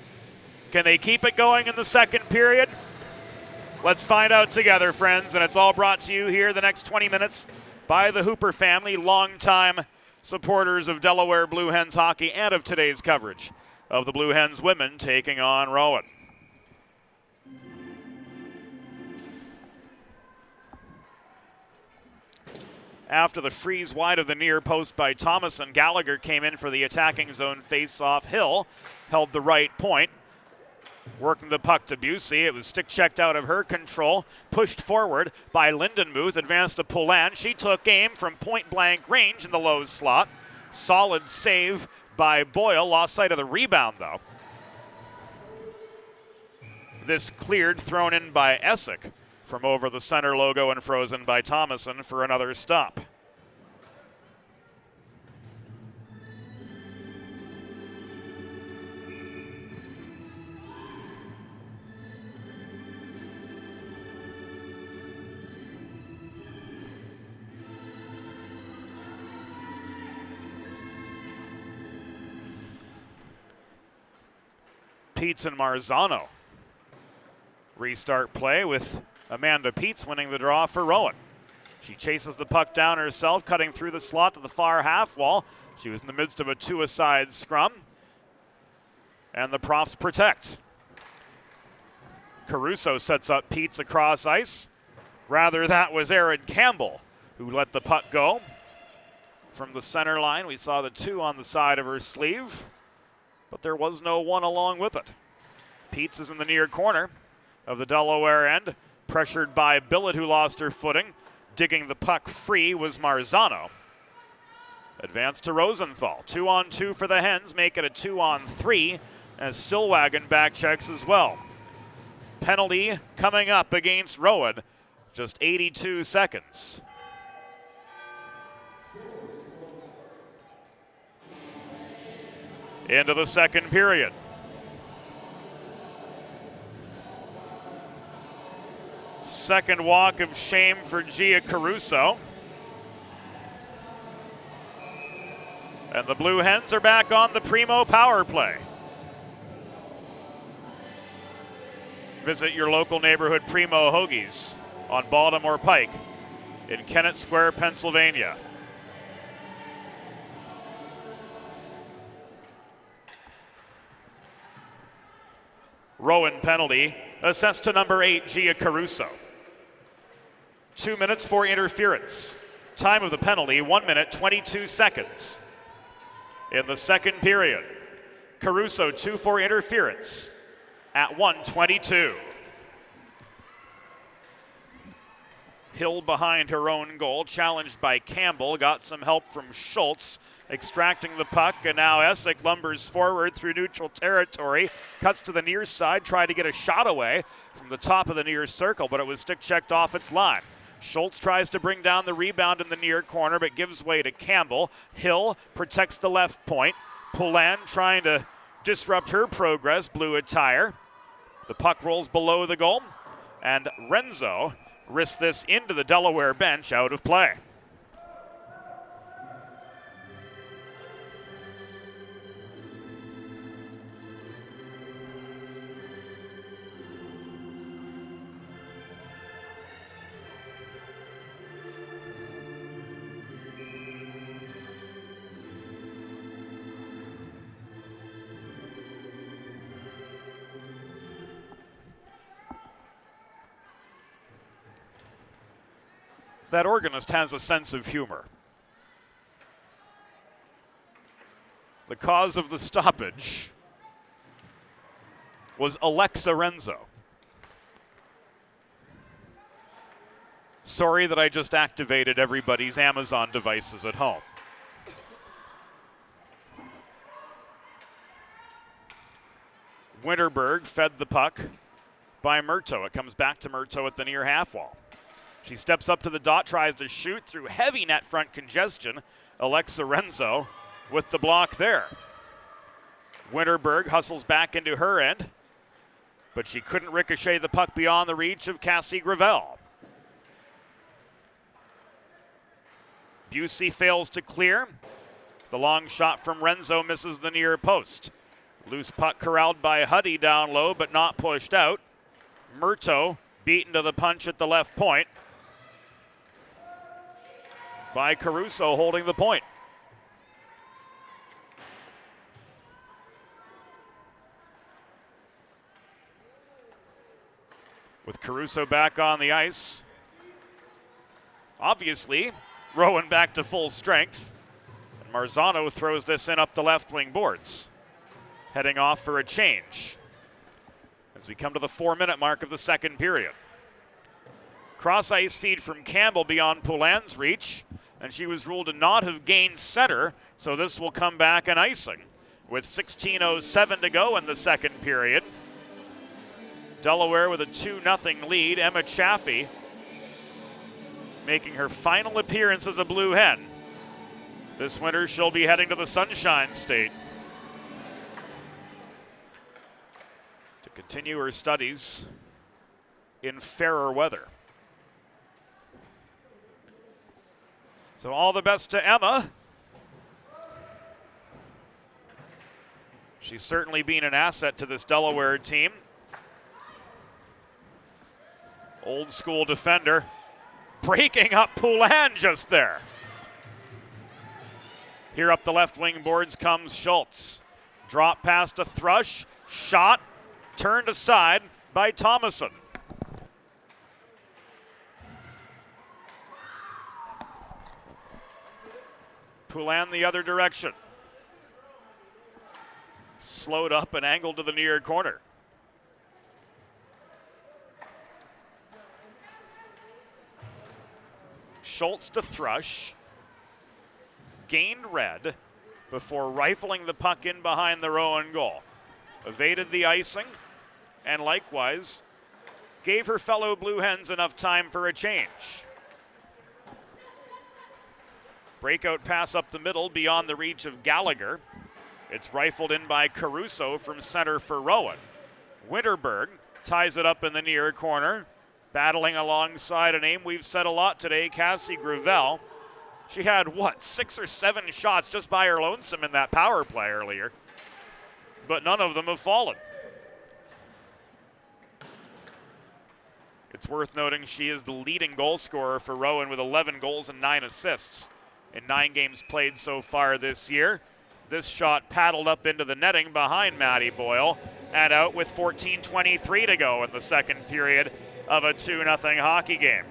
Can they keep it going in the second period? Let's find out together, friends. And it's all brought to you here the next 20 minutes by the Hooper family, longtime supporters of Delaware Blue Hens hockey and of today's coverage of the Blue Hens women taking on Rowan. After the freeze wide of the near post by Thomason, Gallagher came in for the attacking zone face-off. Hill held the right point, working the puck to Busey. It was stick checked out of her control, pushed forward by Lindenmuth, advanced to Poulin. She took aim from point-blank range in the low slot. Solid save by Boyle, lost sight of the rebound though. This cleared, thrown in by Essick from over the center logo and frozen by Thomason for another stop. Peets and Marzano restart play with Amanda Peets winning the draw for Rowan. She chases the puck down herself, cutting through the slot to the far half wall. She was in the midst of a 2-a-side scrum, and the profs protect. Caruso sets up Peets across ice. Rather, that was Erin Campbell who let the puck go. From the center line, we saw the 2 on the side of her sleeve, but there was no 1 along with it. Peets is in the near corner of the Delaware end, pressured by Billett, who lost her footing. Digging the puck free was Marzano. Advance to Rosenthal. 2-on-2 for the Hens, make it a 2-on-3, as Stillwagon back checks as well. Penalty coming up against Rowan, just 82 seconds. Into the second period. Second walk of shame for Gia Caruso. And the Blue Hens are back on the Primo power play. Visit your local neighborhood Primo Hoagies on Baltimore Pike in Kennett Square, Pennsylvania. Rowan penalty, assessed to number 8, Gia Caruso. 2 minutes for interference. Time of the penalty, 1 minute, 22 seconds. In the second period, Caruso 2 for interference at 1:22. Hill behind her own goal, challenged by Campbell, got some help from Schultz, extracting the puck, and now Essick lumbers forward through neutral territory, cuts to the near side, tried to get a shot away from the top of the near circle, but it was stick checked off its line. Schultz tries to bring down the rebound in the near corner, but gives way to Campbell. Hill protects the left point. Poulin trying to disrupt her progress, blue attire. The puck rolls below the goal, and Renzo risks this into the Delaware bench, out of play. That organist has a sense of humor. The cause of the stoppage was Alexa Renzo. Sorry that I just activated everybody's Amazon devices at home. Winterberg fed the puck by Murto. It comes back to Murto at the near half wall. She steps up to the dot, tries to shoot through heavy net front congestion. Alexa Renzo with the block there. Winterberg hustles back into her end, but she couldn't ricochet the puck beyond the reach of Cassie Gravel. Busey fails to clear. The long shot from Renzo misses the near post. Loose puck corralled by Huddy down low, but not pushed out. Murto beaten to the punch at the left point by Caruso holding the point. With Caruso back on the ice, obviously, Rowan back to full strength. And Marzano throws this in up the left wing boards, heading off for a change as we come to the 4-minute mark of the second period. Cross ice feed from Campbell beyond Poulin's reach, and she was ruled to not have gained center, so this will come back an icing with 16:07 to go in the second period. Delaware with a 2-0 lead. Emma Chaffee making her final appearance as a Blue Hen. This winter she'll be heading to the Sunshine State to continue her studies in fairer weather. So all the best to Emma. She's certainly been an asset to this Delaware team. Old school defender, breaking up Poulin just there. Here up the left wing boards comes Schultz. Drop pass to Thrush, shot, turned aside by Thomason. Poulin the other direction. Slowed up and angled to the near corner. Schultz to Thrush. Gained red before rifling the puck in behind the Rowan goal. Evaded the icing and likewise gave her fellow Blue Hens enough time for a change. Breakout pass up the middle beyond the reach of Gallagher. It's rifled in by Caruso from center for Rowan. Winterberg ties it up in the near corner. Battling alongside a name we've said a lot today, Cassie Gravel. She had, 6 or 7 shots just by her lonesome in that power play earlier. But none of them have fallen. It's worth noting she is the leading goal scorer for Rowan with 11 goals and 9 assists in 9 games played so far this year. This shot paddled up into the netting behind Maddie Boyle and out with 14:23 to go in the second period of a 2-0 hockey game.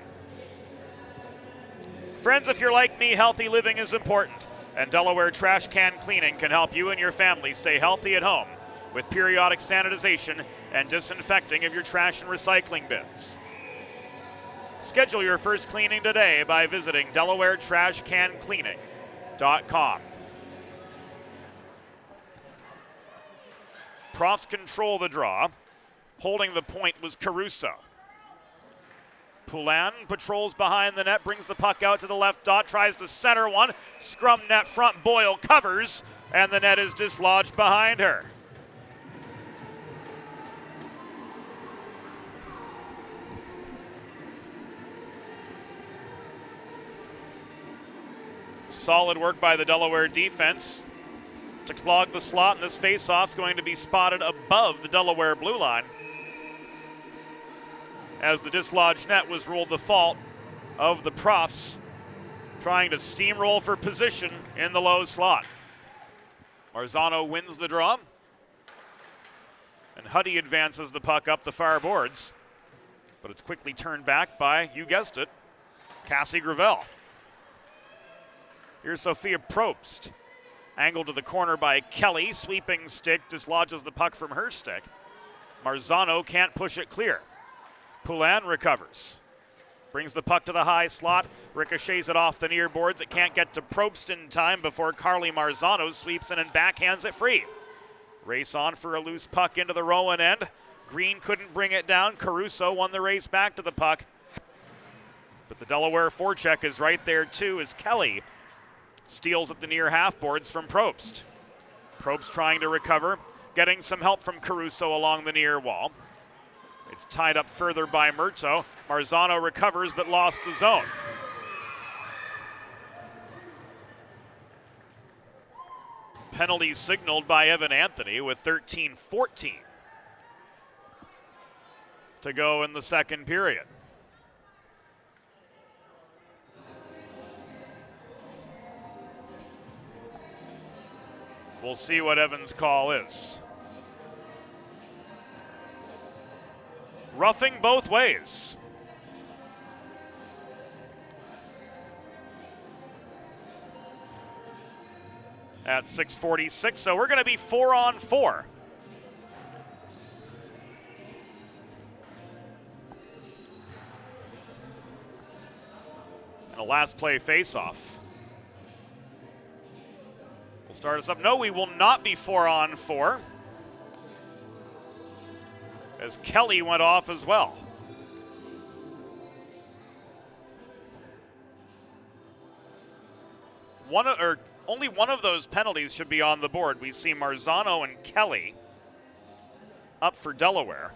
Friends, if you're like me, healthy living is important, and Delaware Trash Can Cleaning can help you and your family stay healthy at home with periodic sanitization and disinfecting of your trash and recycling bins. Schedule your first cleaning today by visiting DelawareTrashCanCleaning.com. Profs control the draw. Holding the point was Caruso. Poulin patrols behind the net, brings the puck out to the left dot, tries to center one. Scrum net front, Boyle covers, and the net is dislodged behind her. Solid work by the Delaware defense to clog the slot, and this faceoff's going to be spotted above the Delaware blue line, as the dislodged net was ruled the fault of the Profs trying to steamroll for position in the low slot. Marzano wins the draw, and Huddy advances the puck up the far boards, but it's quickly turned back by, you guessed it, Cassie Gravel. Here's Sophia Probst. Angled to the corner by Kelly. Sweeping stick dislodges the puck from her stick. Marzano can't push it clear. Poulin recovers. Brings the puck to the high slot. Ricochets it off the near boards. It can't get to Probst in time before Carly Marzano sweeps in and backhands it free. Race on for a loose puck into the Rowan end. Green couldn't bring it down. Caruso won the race back to the puck. But the Delaware forecheck is right there too as Kelly steals at the near half boards from Probst. Probst trying to recover, getting some help from Caruso along the near wall. It's tied up further by Murto. Marzano recovers but lost the zone. Penalty signaled by Evan Anthony with 13-14 to go in the second period. We'll see what Evan's call is. Roughing both ways. At 6:46, so we're going to be 4-on-4. And a last play face-off. We'll start us up. No, we will not be 4-on-4. As Kelly went off as well. Only one of those penalties should be on the board. We see Marzano and Kelly up for Delaware.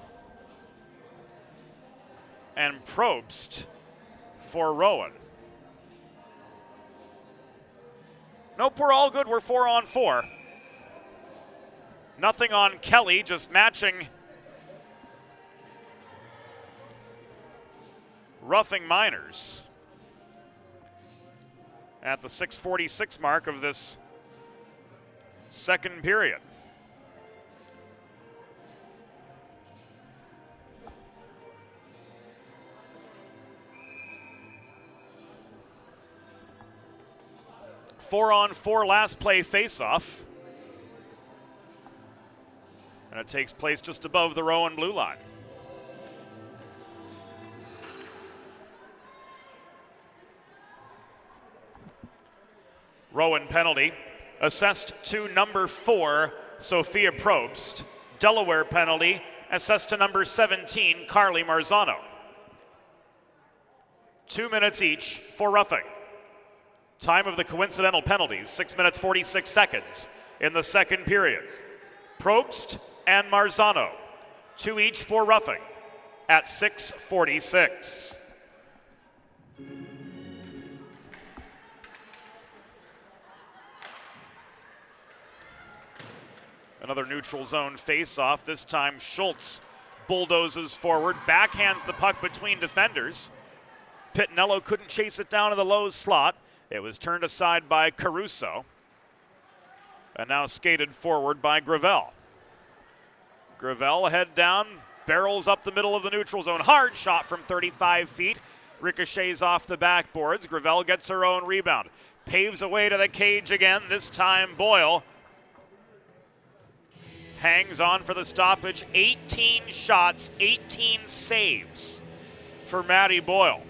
And Probst for Rowan. Nope, we're all good. We're 4-on-4. Nothing on Kelly, just matching roughing minors at the 6:46 mark of this second period. Four-on-4 last play face-off. And it takes place just above the Rowan blue line. Rowan penalty, assessed to number 4, Sophia Probst. Delaware penalty, assessed to number 17, Carly Marzano. 2 minutes each for roughing. Time of the coincidental penalties, 6 minutes 46 seconds in the second period. Probst and Marzano, 2 each for roughing at 6:46. Another neutral zone face-off. This time Schultz bulldozes forward, backhands the puck between defenders. Pitnello couldn't chase it down to the low slot. It was turned aside by Caruso. And now skated forward by Gravel. Gravel head down, barrels up the middle of the neutral zone. Hard shot from 35 feet. Ricochets off the backboards. Gravel gets her own rebound. Paves away to the cage again, this time Boyle. Hangs on for the stoppage. 18 shots, 18 saves for Maddie Boyle.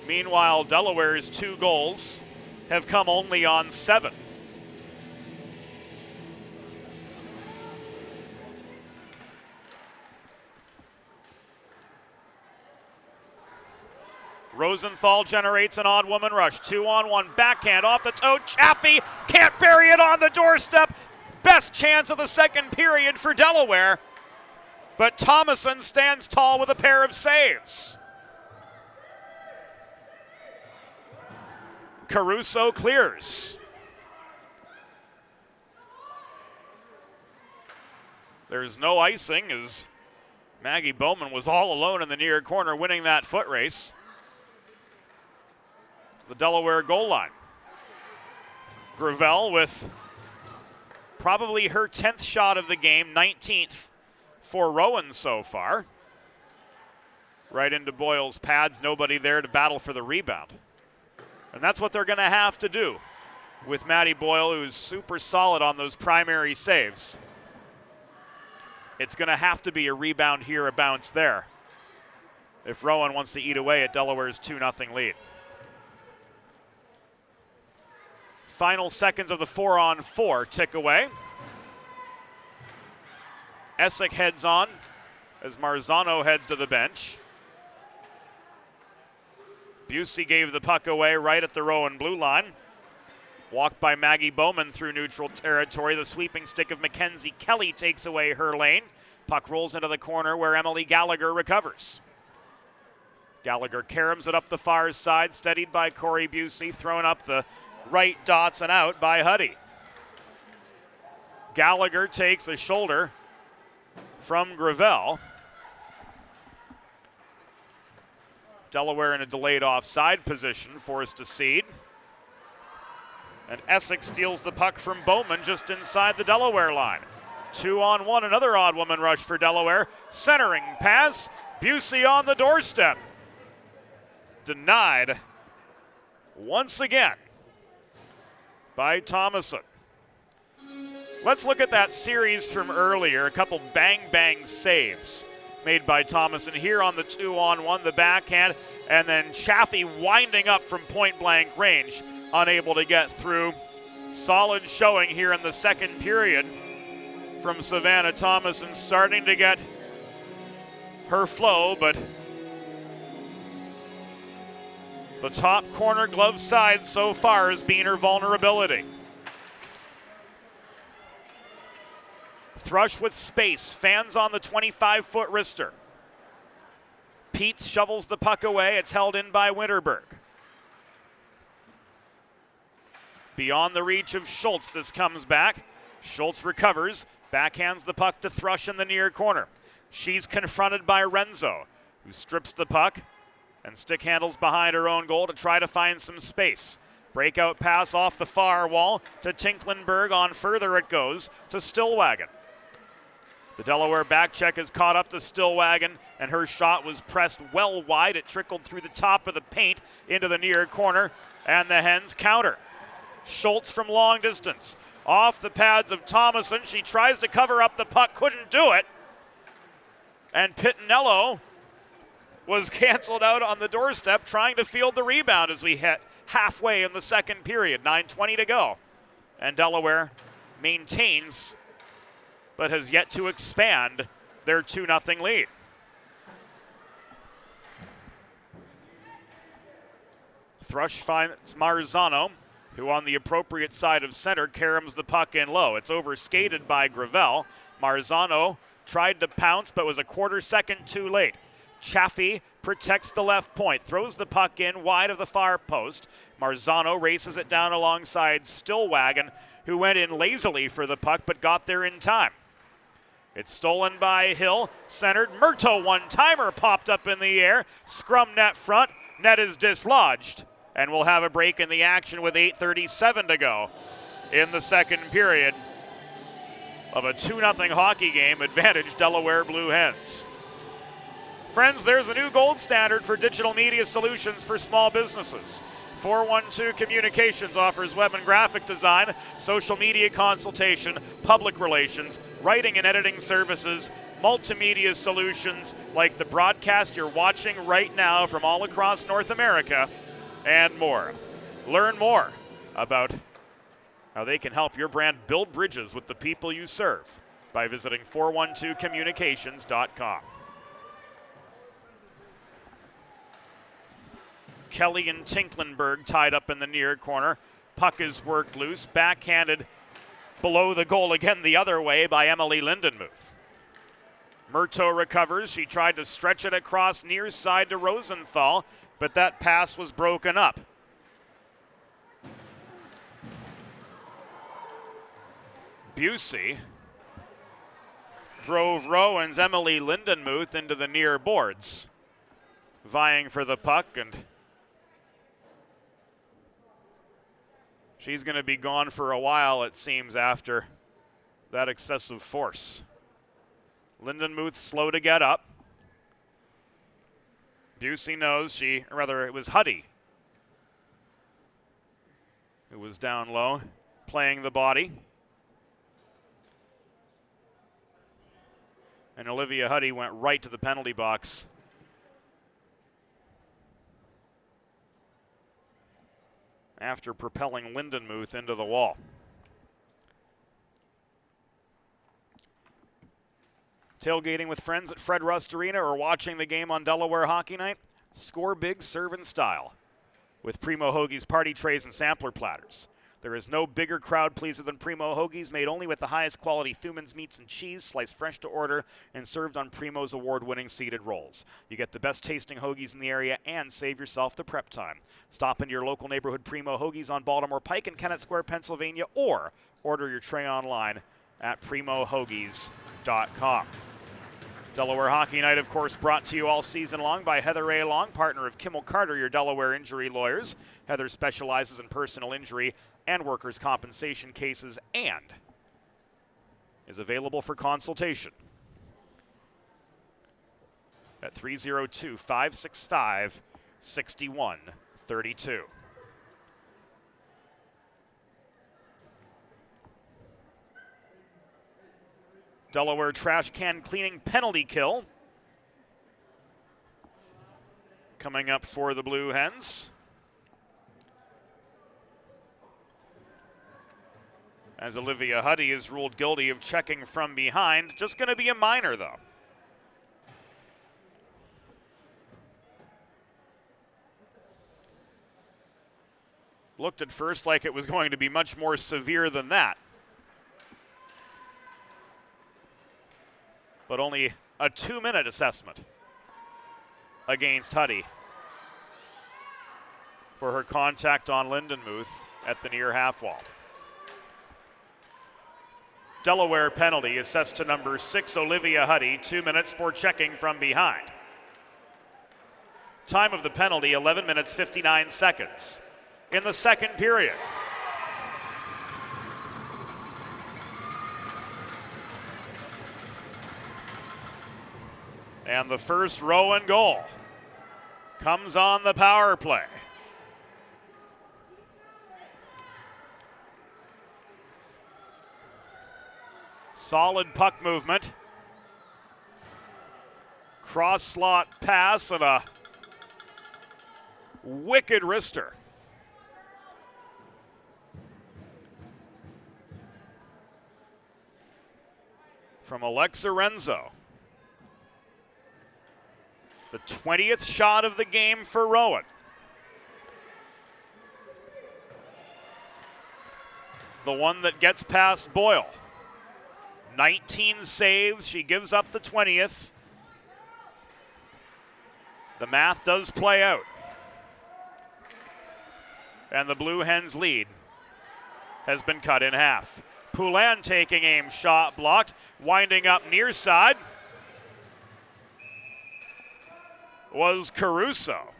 Meanwhile, Delaware's 2 goals have come only on 7. Rosenthal generates an odd woman rush. 2-on-1 backhand off the toe. Chaffee can't bury it on the doorstep. Best chance of the second period for Delaware. But Thomason stands tall with a pair of saves. Caruso clears. There's no icing as Maggie Bowman was all alone in the near corner winning that foot race. The Delaware goal line. Gravel with probably her 10th shot of the game, 19th for Rowan so far. Right into Boyle's pads, nobody there to battle for the rebound. And that's what they're going to have to do with Maddie Boyle, who's super solid on those primary saves. It's going to have to be a rebound here, a bounce there, if Rowan wants to eat away at Delaware's 2-0 lead. Final seconds of the 4-on-4 tick away. Essick heads on as Marzano heads to the bench. Busey gave the puck away right at the Rowan blue line. Walked by Maggie Bowman through neutral territory. The sweeping stick of Mackenzie Kelly takes away her lane. Puck rolls into the corner where Emily Gallagher recovers. Gallagher caroms it up the far side, steadied by Corey Busey, thrown up the right dots and out by Huddy. Gallagher takes a shoulder from Gravel. Delaware in a delayed offside position, forced to cede. And Essex steals the puck from Bowman just inside the Delaware line. 2-on-1, another odd woman rush for Delaware. Centering pass, Busey on the doorstep. Denied once again by Thomason. Let's look at that series from earlier. A couple bang-bang saves made by Thomason here on the 2-on-1, the backhand, and then Chaffee winding up from point-blank range, unable to get through. Solid showing here in the second period from Savannah Thomason, starting to get her flow, but the top corner glove side so far has been her vulnerability. Thrush with space, fans on the 25-foot wrister. Peets shovels the puck away, it's held in by Winterberg. Beyond the reach of Schultz, this comes back. Schultz recovers, backhands the puck to Thrush in the near corner. She's confronted by Renzo, who strips the puck and stick handles behind her own goal to try to find some space. Breakout pass off the far wall to Tinklenberg. On further it goes to Stillwagon. The Delaware back check is caught up to Stillwagon, and her shot was pressed well wide. It trickled through the top of the paint into the near corner, and the Hens counter. Schultz from long distance. Off the pads of Thomason. She tries to cover up the puck, couldn't do it. And Pittinello was canceled out on the doorstep trying to field the rebound as we hit halfway in the second period. 9:20 to go. And Delaware maintains but has yet to expand their 2-0 lead. Thrush finds Marzano, who on the appropriate side of center caroms the puck in low. It's overskated by Gravel. Marzano tried to pounce but was a quarter second too late. Chaffee protects the left point, throws the puck in wide of the far post. Marzano races it down alongside Stillwagon, who went in lazily for the puck but got there in time. It's stolen by Hill, centered. Murto one-timer popped up in the air. Scrum net front. Net is dislodged. And we'll have a break in the action with 8:37 to go in the second period of a 2-0 hockey game. Advantage Delaware Blue Hens. Friends, there's a new gold standard for digital media solutions for small businesses. 412 Communications offers web and graphic design, social media consultation, public relations, writing and editing services, multimedia solutions like the broadcast you're watching right now from all across North America, and more. Learn more about how they can help your brand build bridges with the people you serve by visiting 412communications.com. Kelly and Tinklenberg tied up in the near corner. Puck is worked loose, backhanded below the goal again the other way by Emily Lindenmuth. Murto recovers. She tried to stretch it across near side to Rosenthal, but that pass was broken up. Busey drove Rowan's Emily Lindenmuth into the near boards, vying for the puck, and she's going to be gone for a while, it seems, after that excessive force. Lindenmuth slow to get up. Busey knows it was Huddy who was down low, playing the body. And Olivia Huddy went right to the penalty box. After propelling Lindenmuth into the wall. Tailgating with friends at Fred Rust Arena or watching the game on Delaware Hockey Night? Score big, serve in style with Primo Hoagie's party trays and sampler platters. There is no bigger crowd pleaser than Primo Hoagies, made only with the highest quality Thuman's meats and cheese, sliced fresh to order and served on Primo's award-winning seated rolls. You get the best tasting hoagies in the area and save yourself the prep time. Stop into your local neighborhood Primo Hoagies on Baltimore Pike in Kennett Square, Pennsylvania, or order your tray online at primohoagies.com. Delaware Hockey Night, of course, brought to you all season long by Heather A. Long, partner of Kimmel Carter, your Delaware injury lawyers. Heather specializes in personal injury and workers' compensation cases and is available for consultation at 302-565-6132. Delaware trash can cleaning penalty kill coming up for the Blue Hens. As Olivia Huddy is ruled guilty of checking from behind. Just going to be a minor, though. Looked at first like it was going to be much more severe than that. But only a 2-minute assessment against Huddy for her contact on Lindenmuth at the near half wall. Delaware penalty assessed to number 6, Olivia Huddy, 2 minutes for checking from behind. Time of the penalty, 11 minutes, 59 seconds in the second period. And the first Rowan goal comes on the power play. Solid puck movement. Cross slot pass and a wicked wrister. From Alexa Renzo. The 20th shot of the game for Rowan. The one that gets past Boyle. 19 saves, she gives up the 20th. The math does play out. And the Blue Hens lead has been cut in half. Poulin taking aim, shot blocked, winding up near side was Caruso.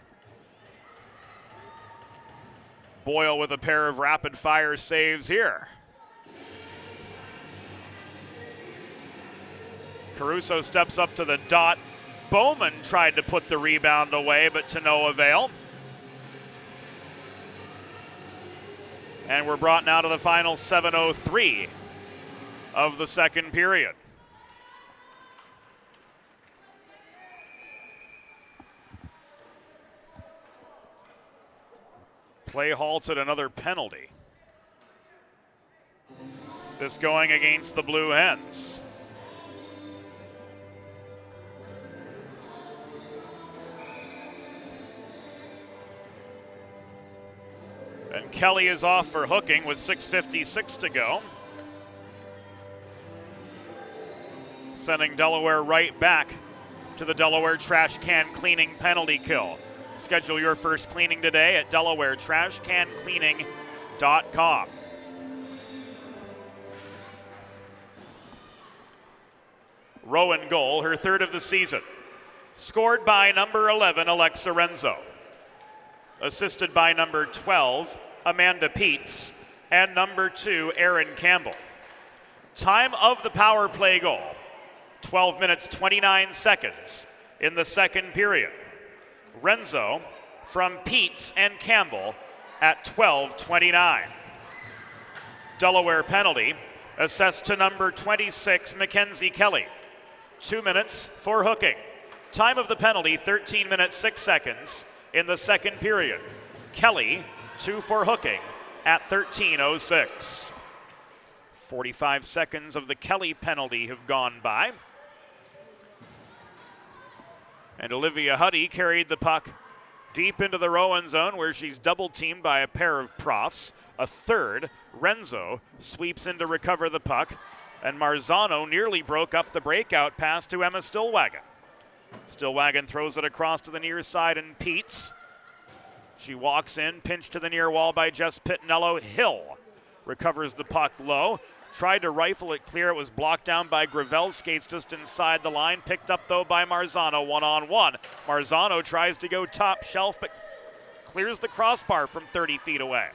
Boyle with a pair of rapid fire saves here. Caruso steps up to the dot. Bowman tried to put the rebound away, but to no avail. And we're brought now to the final 7:03 of the second period. Play halted, another penalty. This going against the Blue Hens. And Kelly is off for hooking with 6:56 to go. Sending Delaware right back to the Delaware trash can cleaning penalty kill. Schedule your first cleaning today at DelawareTrashCanCleaning.com. Rowan goal, her third of the season. Scored by number 11, Alexa Renzo. Assisted by number 12, Amanda Peets, and number 2, Erin Campbell. Time of the power play goal, 12 minutes, 29 seconds in the second period. Renzo from Peets and Campbell at 12:29. Delaware penalty assessed to number 26, Mackenzie Kelly. 2 minutes for hooking. Time of the penalty, 13 minutes, 6 seconds in the second period. Kelly, 2 for hooking at 13:06. 45 seconds of the Kelly penalty have gone by. And Olivia Huddy carried the puck deep into the Rowan zone where she's double teamed by a pair of profs. A third, Renzo, sweeps in to recover the puck, and Marzano nearly broke up the breakout pass to Emma Stillwagon. Stillwagon throws it across to the near side and Peets. She walks in, pinched to the near wall by Jess Pittinello. Hill recovers the puck low. Tried to rifle it clear. It was blocked down by Gravel's skates just inside the line. Picked up, though, by Marzano, one-on-one. Marzano tries to go top shelf, but clears the crossbar from 30 feet away.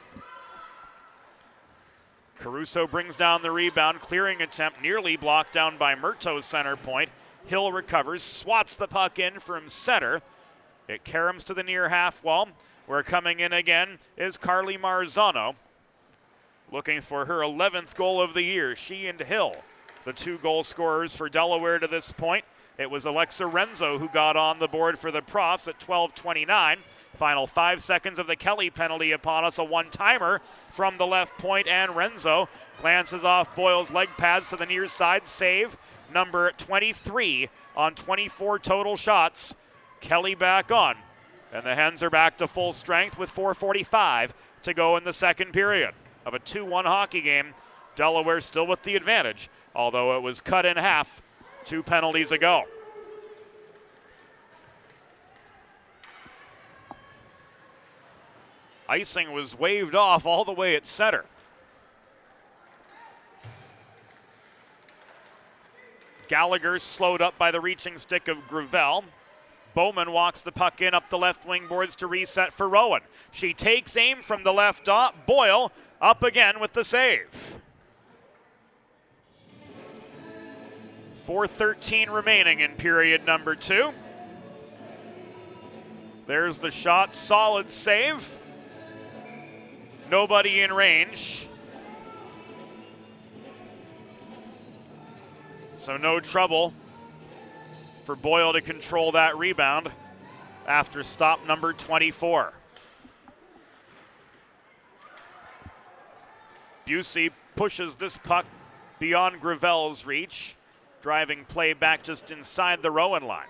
Caruso brings down the rebound. Clearing attempt nearly blocked down by Murtaugh's center point. Hill recovers, swats the puck in from center. It caroms to the near half wall, where coming in again is Carly Marzano, looking for her 11th goal of the year. She and Hill, the 2 goal scorers for Delaware to this point. It was Alexa Renzo who got on the board for the Profs at 12:29. Final 5 seconds of the Kelly penalty upon us. A one-timer from the left point, and Renzo glances off Boyle's leg pads to the near side. Save number 23 on 24 total shots. Kelly back on, and the Hens are back to full strength with 4:45 to go in the second period of a 2-1 hockey game. Delaware still with the advantage, although it was cut in half 2 penalties ago. Icing was waved off all the way at center. Gallagher slowed up by the reaching stick of Gravel. Bowman walks the puck in up the left wing boards to reset for Rowan. She takes aim from the left dot. Boyle up again with the save. 4:13 remaining in period number 2. There's the shot, solid save. Nobody in range. So no trouble for Boyle to control that rebound after stop number 24. Busey pushes this puck beyond Gravel's reach, driving play back just inside the Rowan line.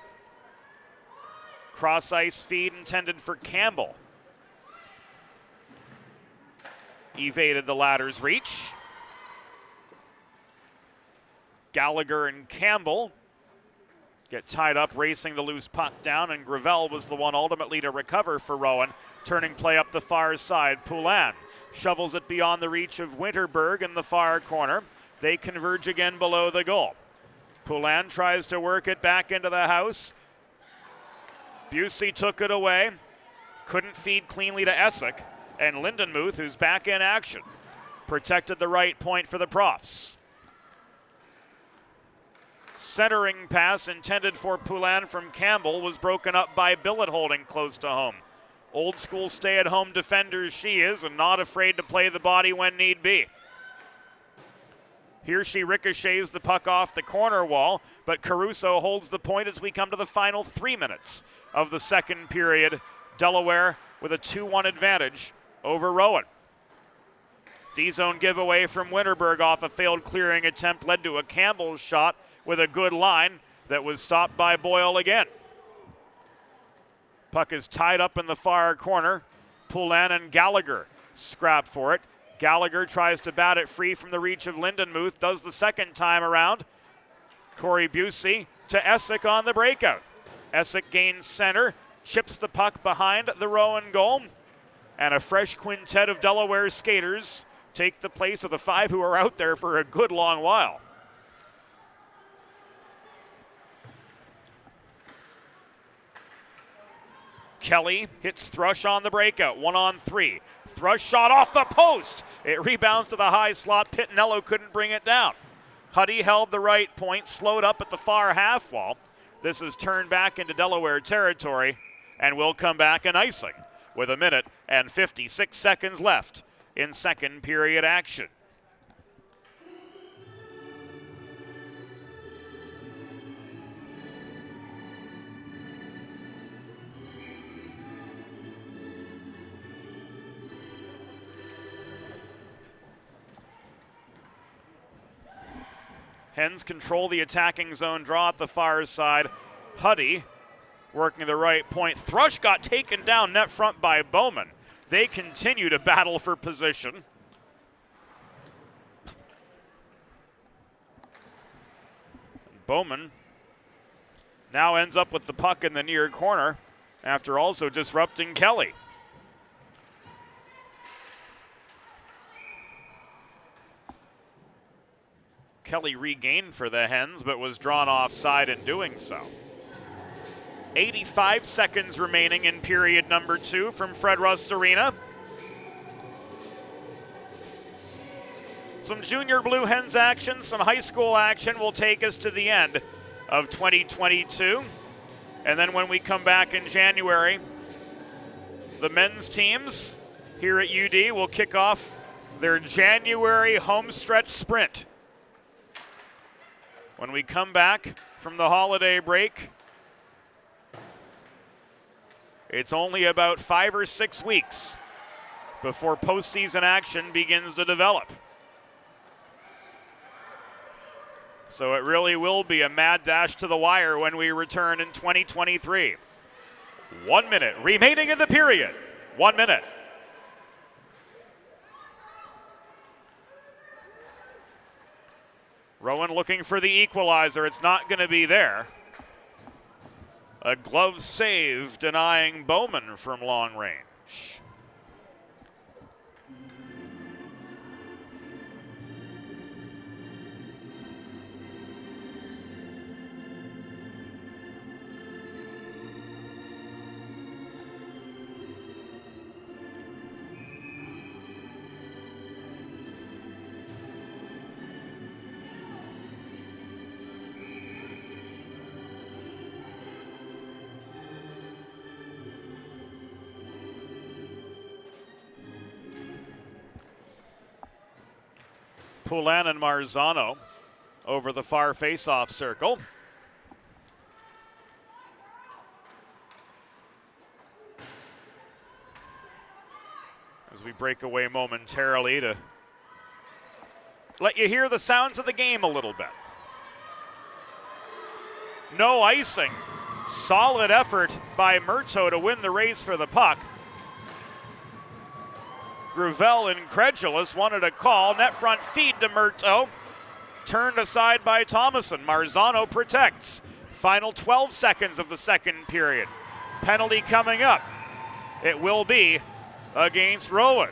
Cross ice feed intended for Campbell. Evaded the latter's reach. Gallagher and Campbell get tied up, racing the loose puck down, and Gravel was the one ultimately to recover for Rowan. Turning play up the far side, Poulin shovels it beyond the reach of Winterberg in the far corner. They converge again below the goal. Poulin tries to work it back into the house. Busey took it away. Couldn't feed cleanly to Essick. And Lindenmuth, who's back in action, protected the right point for the Profs. Centering pass intended for Poulin from Campbell was broken up by Billett holding close to home. Old school stay-at-home defender she is, and not afraid to play the body when need be. Here she ricochets the puck off the corner wall, but Caruso holds the point as we come to the final 3 minutes of the second period. Delaware with a 2-1 advantage over Rowan. D-zone giveaway from Winterberg off a failed clearing attempt led to a Campbell shot with a good line that was stopped by Boyle again. Puck is tied up in the far corner. Poulin and Gallagher scrap for it. Gallagher tries to bat it free from the reach of Lindenmuth, does the second time around. Corey Busey to Essick on the breakout. Essick gains center, chips the puck behind the Rowan goal, and a fresh quintet of Delaware skaters take the place of the 5 who are out there for a good long while. Kelly hits Thrush on the breakout, 1-on-3. Thrush shot off the post. It rebounds to the high slot. Pittinello couldn't bring it down. Huddy held the right point, slowed up at the far half wall. This is turned back into Delaware territory, and we'll come back an icing with 1 minute and 56 seconds left in second period action. Hens control the attacking zone draw at the far side. Huddy working the right point. Thrush got taken down net front by Bowman. They continue to battle for position. Bowman now ends up with the puck in the near corner after also disrupting Kelly. Kelly regained for the Hens, but was drawn offside in doing so. 85 seconds remaining in period number 2 from Fred Rust Arena. Some junior Blue Hens action, some high school action will take us to the end of 2022. And then when we come back in January, the men's teams here at UD will kick off their January homestretch sprint. When we come back from the holiday break, it's only about 5 or 6 weeks before postseason action begins to develop. So it really will be a mad dash to the wire when we return in 2023. 1 minute remaining in the period. 1 minute. Rowan looking for the equalizer. It's not going to be there. A glove save denying Bowman from long range. Poulin and Marzano over the far face-off circle. As we break away momentarily to let you hear the sounds of the game a little bit. No icing. Solid effort by Murto to win the race for the puck. Gravel, incredulous, wanted a call. Net front feed to Murto. Turned aside by Thomason. Marzano protects. Final 12 seconds of the second period. Penalty coming up. It will be against Rowan.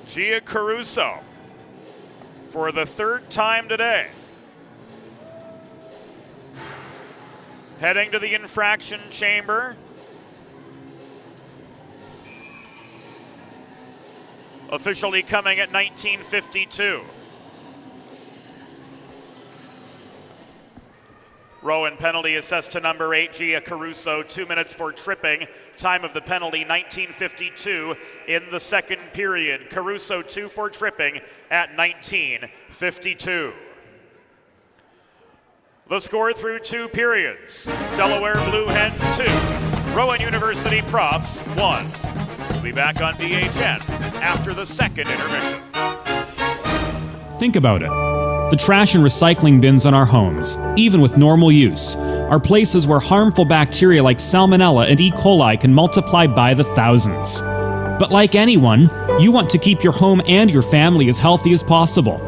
Gia Caruso for the third time today. Heading to the infraction chamber. Officially coming at 19:52. Rowan penalty assessed to number 8, Gia Caruso. 2 minutes for tripping. Time of the penalty, 19:52 in the second period. Caruso 2 for tripping at 19:52. The score through 2 periods. Delaware Blue Hens 2, Rowan University Profs 1. We'll be back on BHN after the second intermission. Think about it. The trash and recycling bins in our homes, even with normal use, are places where harmful bacteria like Salmonella and E. coli can multiply by the thousands. But like anyone, you want to keep your home and your family as healthy as possible.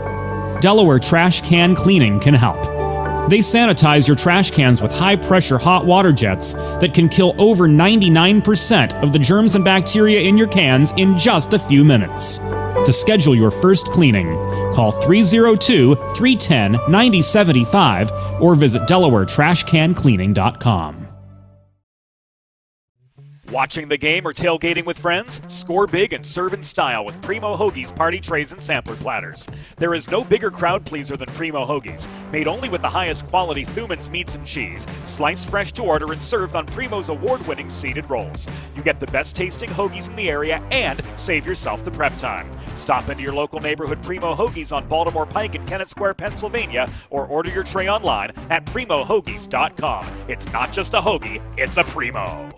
Delaware Trash Can Cleaning can help. They sanitize your trash cans with high-pressure hot water jets that can kill over 99% of the germs and bacteria in your cans in just a few minutes. To schedule your first cleaning, call 302-310-9075 or visit DelawareTrashCanCleaning.com. Watching the game or tailgating with friends? Score big and serve in style with Primo Hoagies party trays and sampler platters. There is no bigger crowd pleaser than Primo Hoagies, made only with the highest quality Thumann's meats and cheese, sliced fresh to order and served on Primo's award-winning seeded rolls. You get the best tasting hoagies in the area and save yourself the prep time. Stop into your local neighborhood Primo Hoagies on Baltimore Pike in Kennett Square, Pennsylvania, or order your tray online at primohoagies.com. It's not just a hoagie, it's a Primo.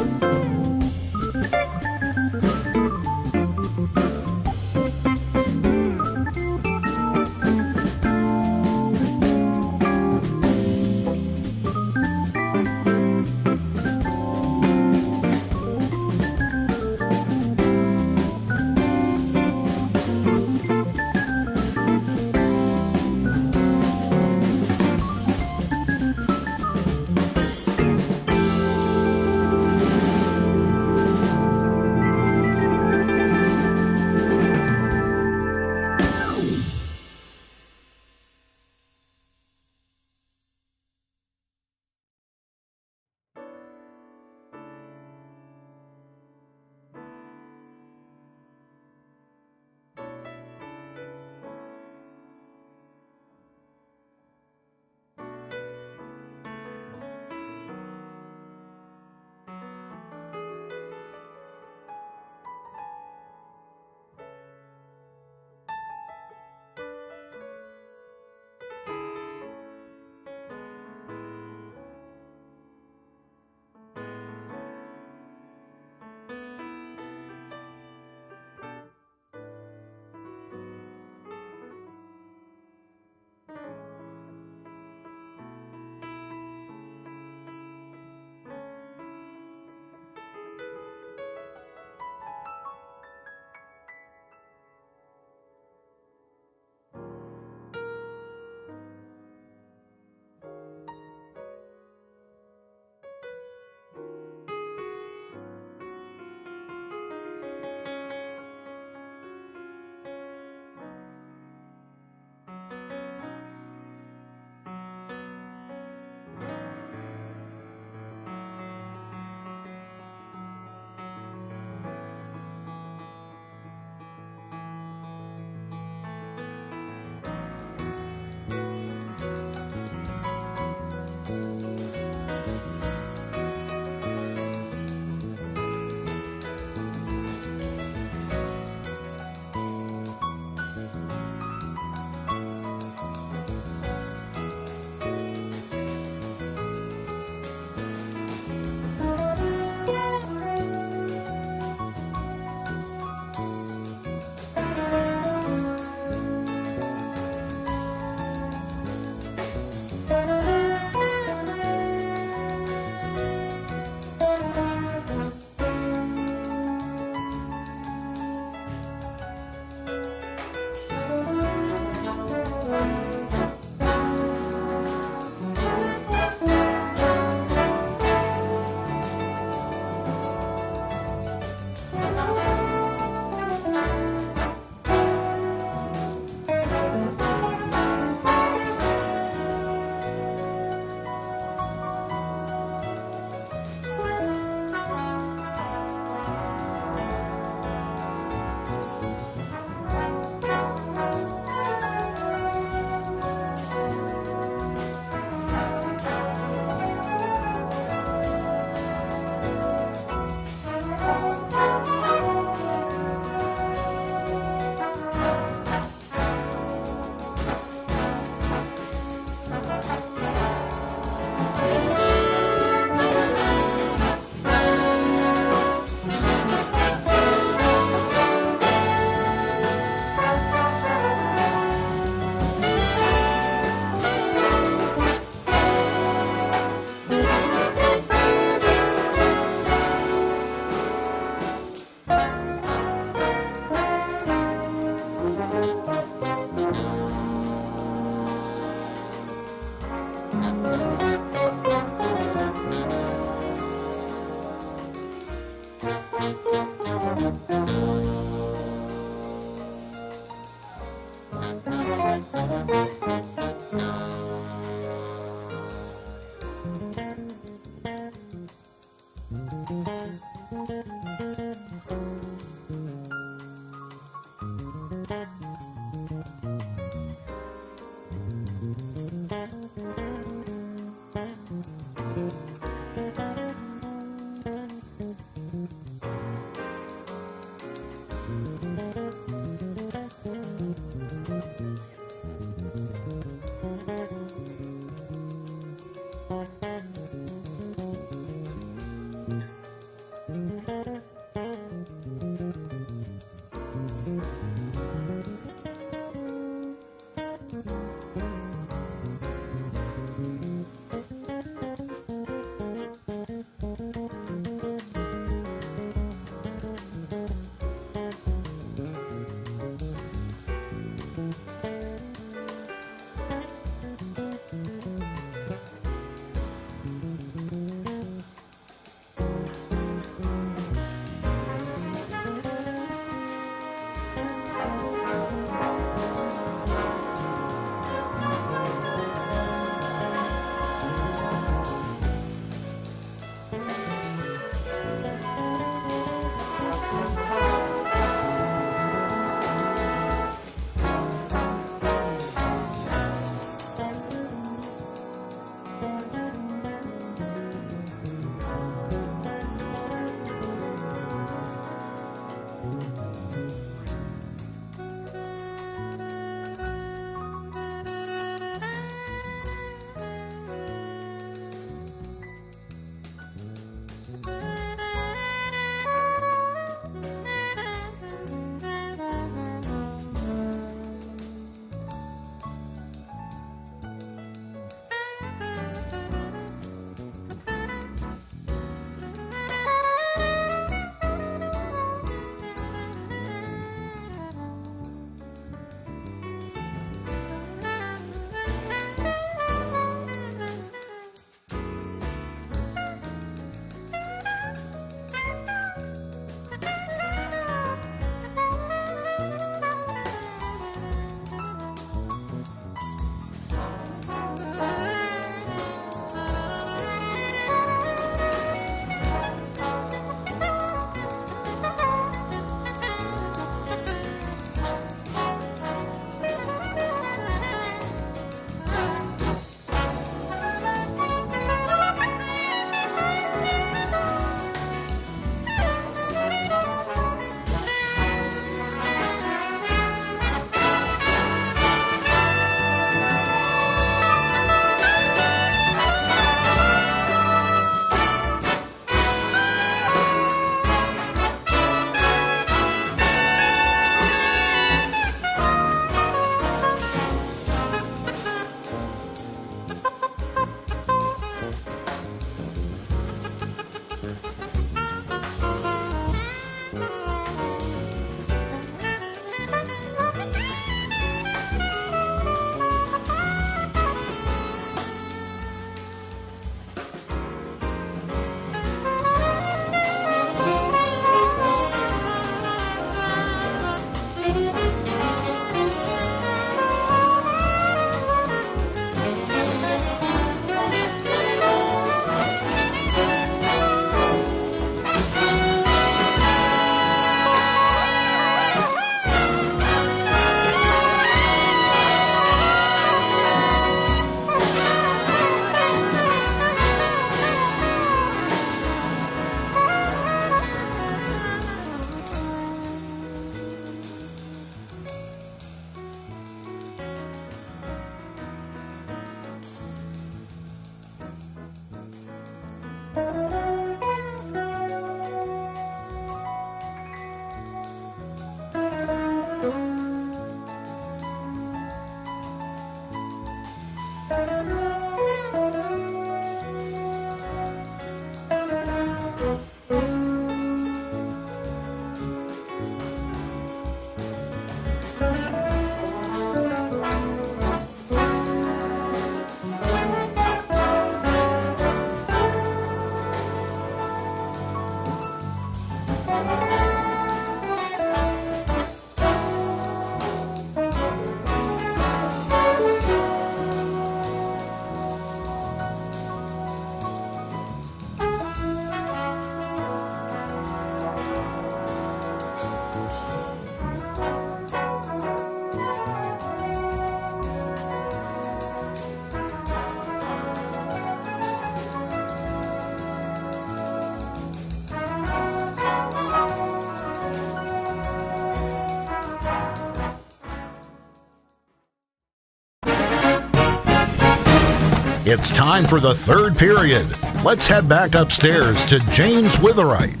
It's time for the third period. Let's head back upstairs to James Witherite.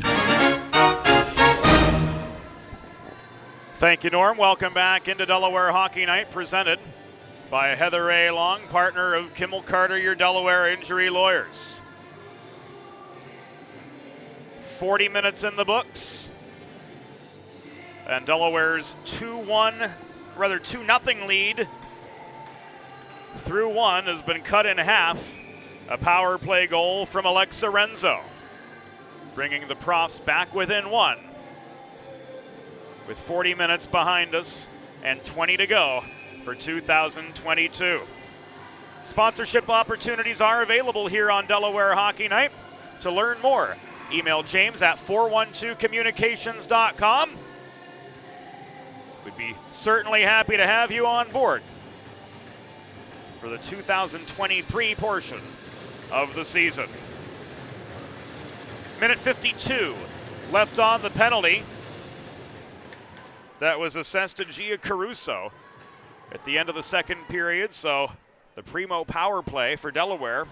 Thank you, Norm. Welcome back into Delaware Hockey Night, presented by Heather A. Long, partner of Kimmel Carter, your Delaware injury lawyers. 40 minutes in the books. And Delaware's 2-0 lead through one has been cut in half. A power play goal from Alexa Renzo, bringing the Profs back within one. With 40 minutes behind us and 20 to go for 2022. Sponsorship opportunities are available here on Delaware Hockey Night. To learn more, email James at 412communications.com. We'd be certainly happy to have you on board for the 2023 portion of the season. Minute 52 left on the penalty. That was assessed to Gia Caruso at the end of the second period, so the primo power play for Delaware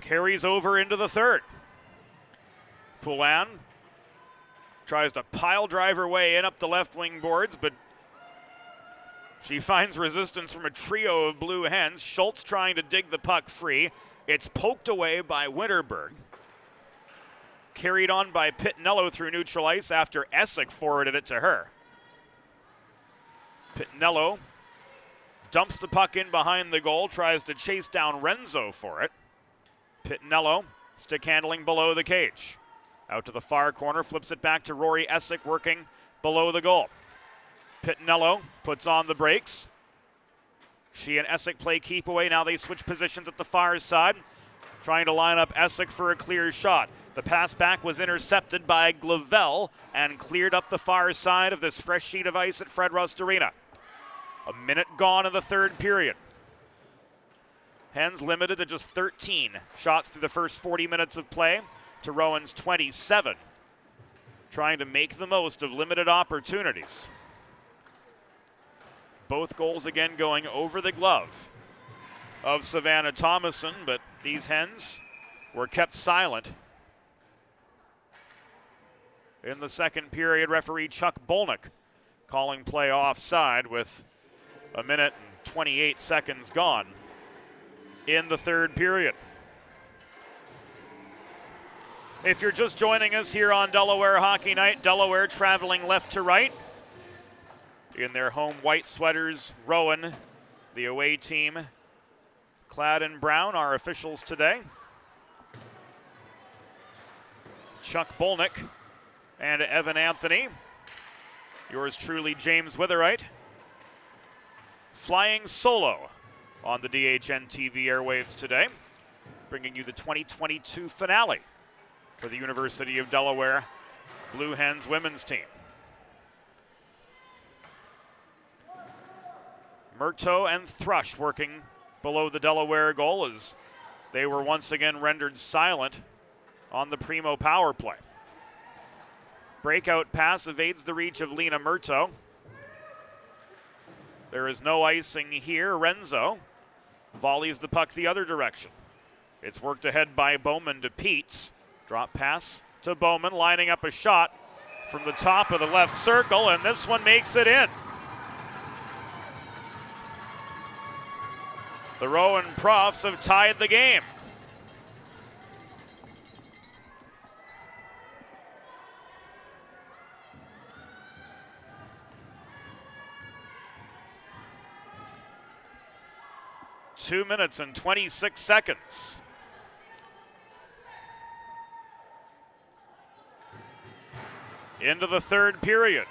carries over into the third. Poulin tries to pile drive her way in up the left wing boards, but she finds resistance from a trio of Blue Hens. Schultz trying to dig the puck free. It's poked away by Winterberg. Carried on by Pitnello through neutral ice after Essick forwarded it to her. Pitnello dumps the puck in behind the goal, tries to chase down Renzo for it. Pitnello stick handling below the cage. Out to the far corner, flips it back to Rory Essick working below the goal. Pitnello puts on the brakes. She and Essick play keep away. Now they switch positions at the far side, trying to line up Essick for a clear shot. The pass back was intercepted by Glavelle and cleared up the far side of this fresh sheet of ice at Fred Rust Arena. A minute gone in the third period. Hens limited to just 13 shots through the first 40 minutes of play to Rowan's 27. Trying to make the most of limited opportunities. Both goals again going over the glove of Savannah Thomason, but these Hens were kept silent. In the second period, referee Chuck Bolnick calling play offside with a minute and 28 seconds gone in the third period. If you're just joining us here on Delaware Hockey Night, Delaware traveling left to right. In their home white sweaters, Rowan, the away team, clad in brown, our officials today. Chuck Bolnick and Evan Anthony. Yours truly, James Witherite. Flying solo on the DHN TV airwaves today, bringing you the 2022 finale for the University of Delaware Blue Hens women's team. Murto and Thrush working below the Delaware goal as they were once again rendered silent on the primo power play. Breakout pass evades the reach of Lena Murto. There is no icing here. Renzo volleys the puck the other direction. It's worked ahead by Bowman to Peets. Drop pass to Bowman, lining up a shot from the top of the left circle, and this one makes it in. The Rowan Profs have tied the game. Two minutes and 26 seconds. Into the third period.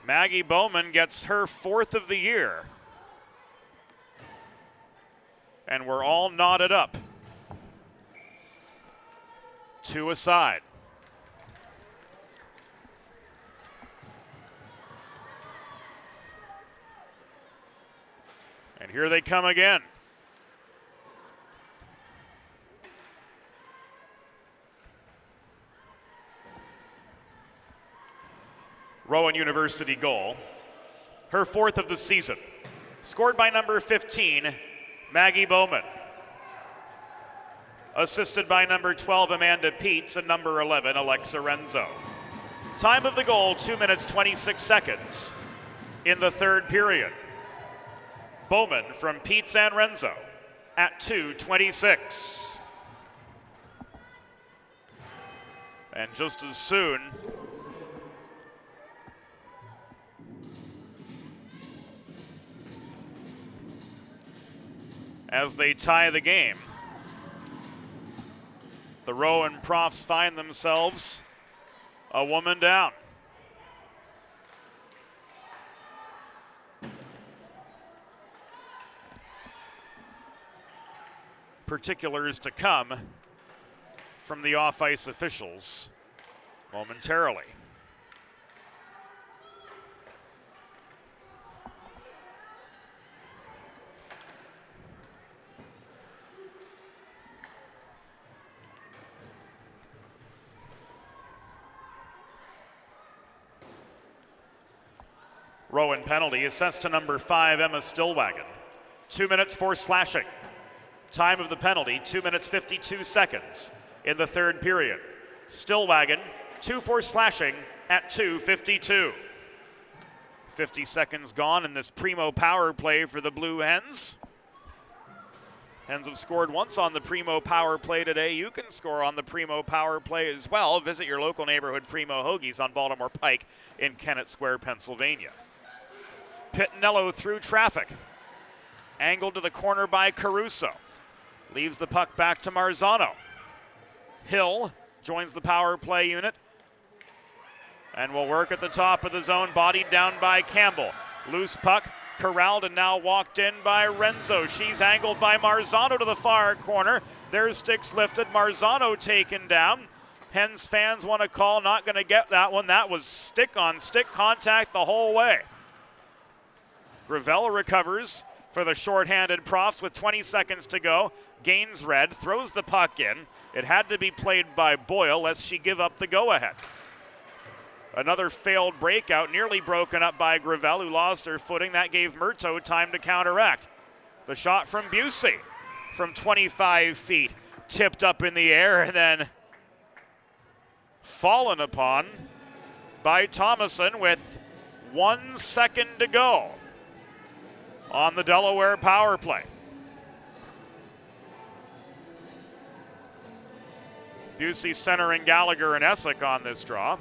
Maggie Bowman gets her fourth of the year. And we're all knotted up. Two aside. And here they come again. Rowan University goal. Her fourth of the season. Scored by number 15, Maggie Bowman. Assisted by number 12, Amanda Peets, and number 11, Alexa Renzo. Time of the goal, 2 minutes, 26 seconds in the third period. Bowman from Peets and Renzo at 2:26. And just as soon as they tie the game, the Rowan Profs find themselves a woman down. Particulars to come from the off-ice officials momentarily. Rowan penalty assessed to number 5, Emma Stillwagon. 2 minutes for slashing. Time of the penalty, 2 minutes 52 seconds in the third period. Stillwagon, 2 for slashing at 2:52. 50 seconds gone in this primo power play for the Blue Hens. Hens have scored once on the primo power play today. You can score on the primo power play as well. Visit your local neighborhood Primo Hoagies on Baltimore Pike in Kennett Square, Pennsylvania. Pittinello through traffic. Angled to the corner by Caruso. Leaves the puck back to Marzano. Hill joins the power play unit and will work at the top of the zone, bodied down by Campbell. Loose puck, corralled and now walked in by Renzo. She's angled by Marzano to the far corner. There's sticks lifted, Marzano taken down. Hens fans want to call, not going to get that one. That was stick-on-stick contact the whole way. Gravel recovers for the shorthanded Profs with 20 seconds to go. Gains red, throws the puck in. It had to be played by Boyle lest she give up the go-ahead. Another failed breakout, nearly broken up by Gravel, who lost her footing. That gave Murto time to counteract. The shot from Busey from 25 feet, tipped up in the air and then fallen upon by Thomason with 1 second to go on the Delaware power play. Busey centering Gallagher and Essick on this draw.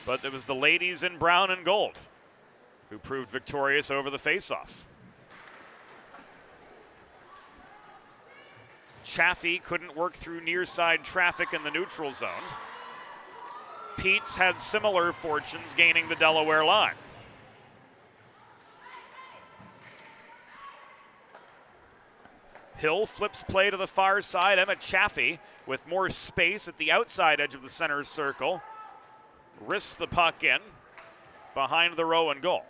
But it was the ladies in brown and gold who proved victorious over the faceoff. Chaffee couldn't work through near side traffic in the neutral zone. Peets had similar fortunes gaining the Delaware line. Hill flips play to the far side. Emma Chaffee with more space at the outside edge of the center circle. Risks the puck in behind the Rowan goal.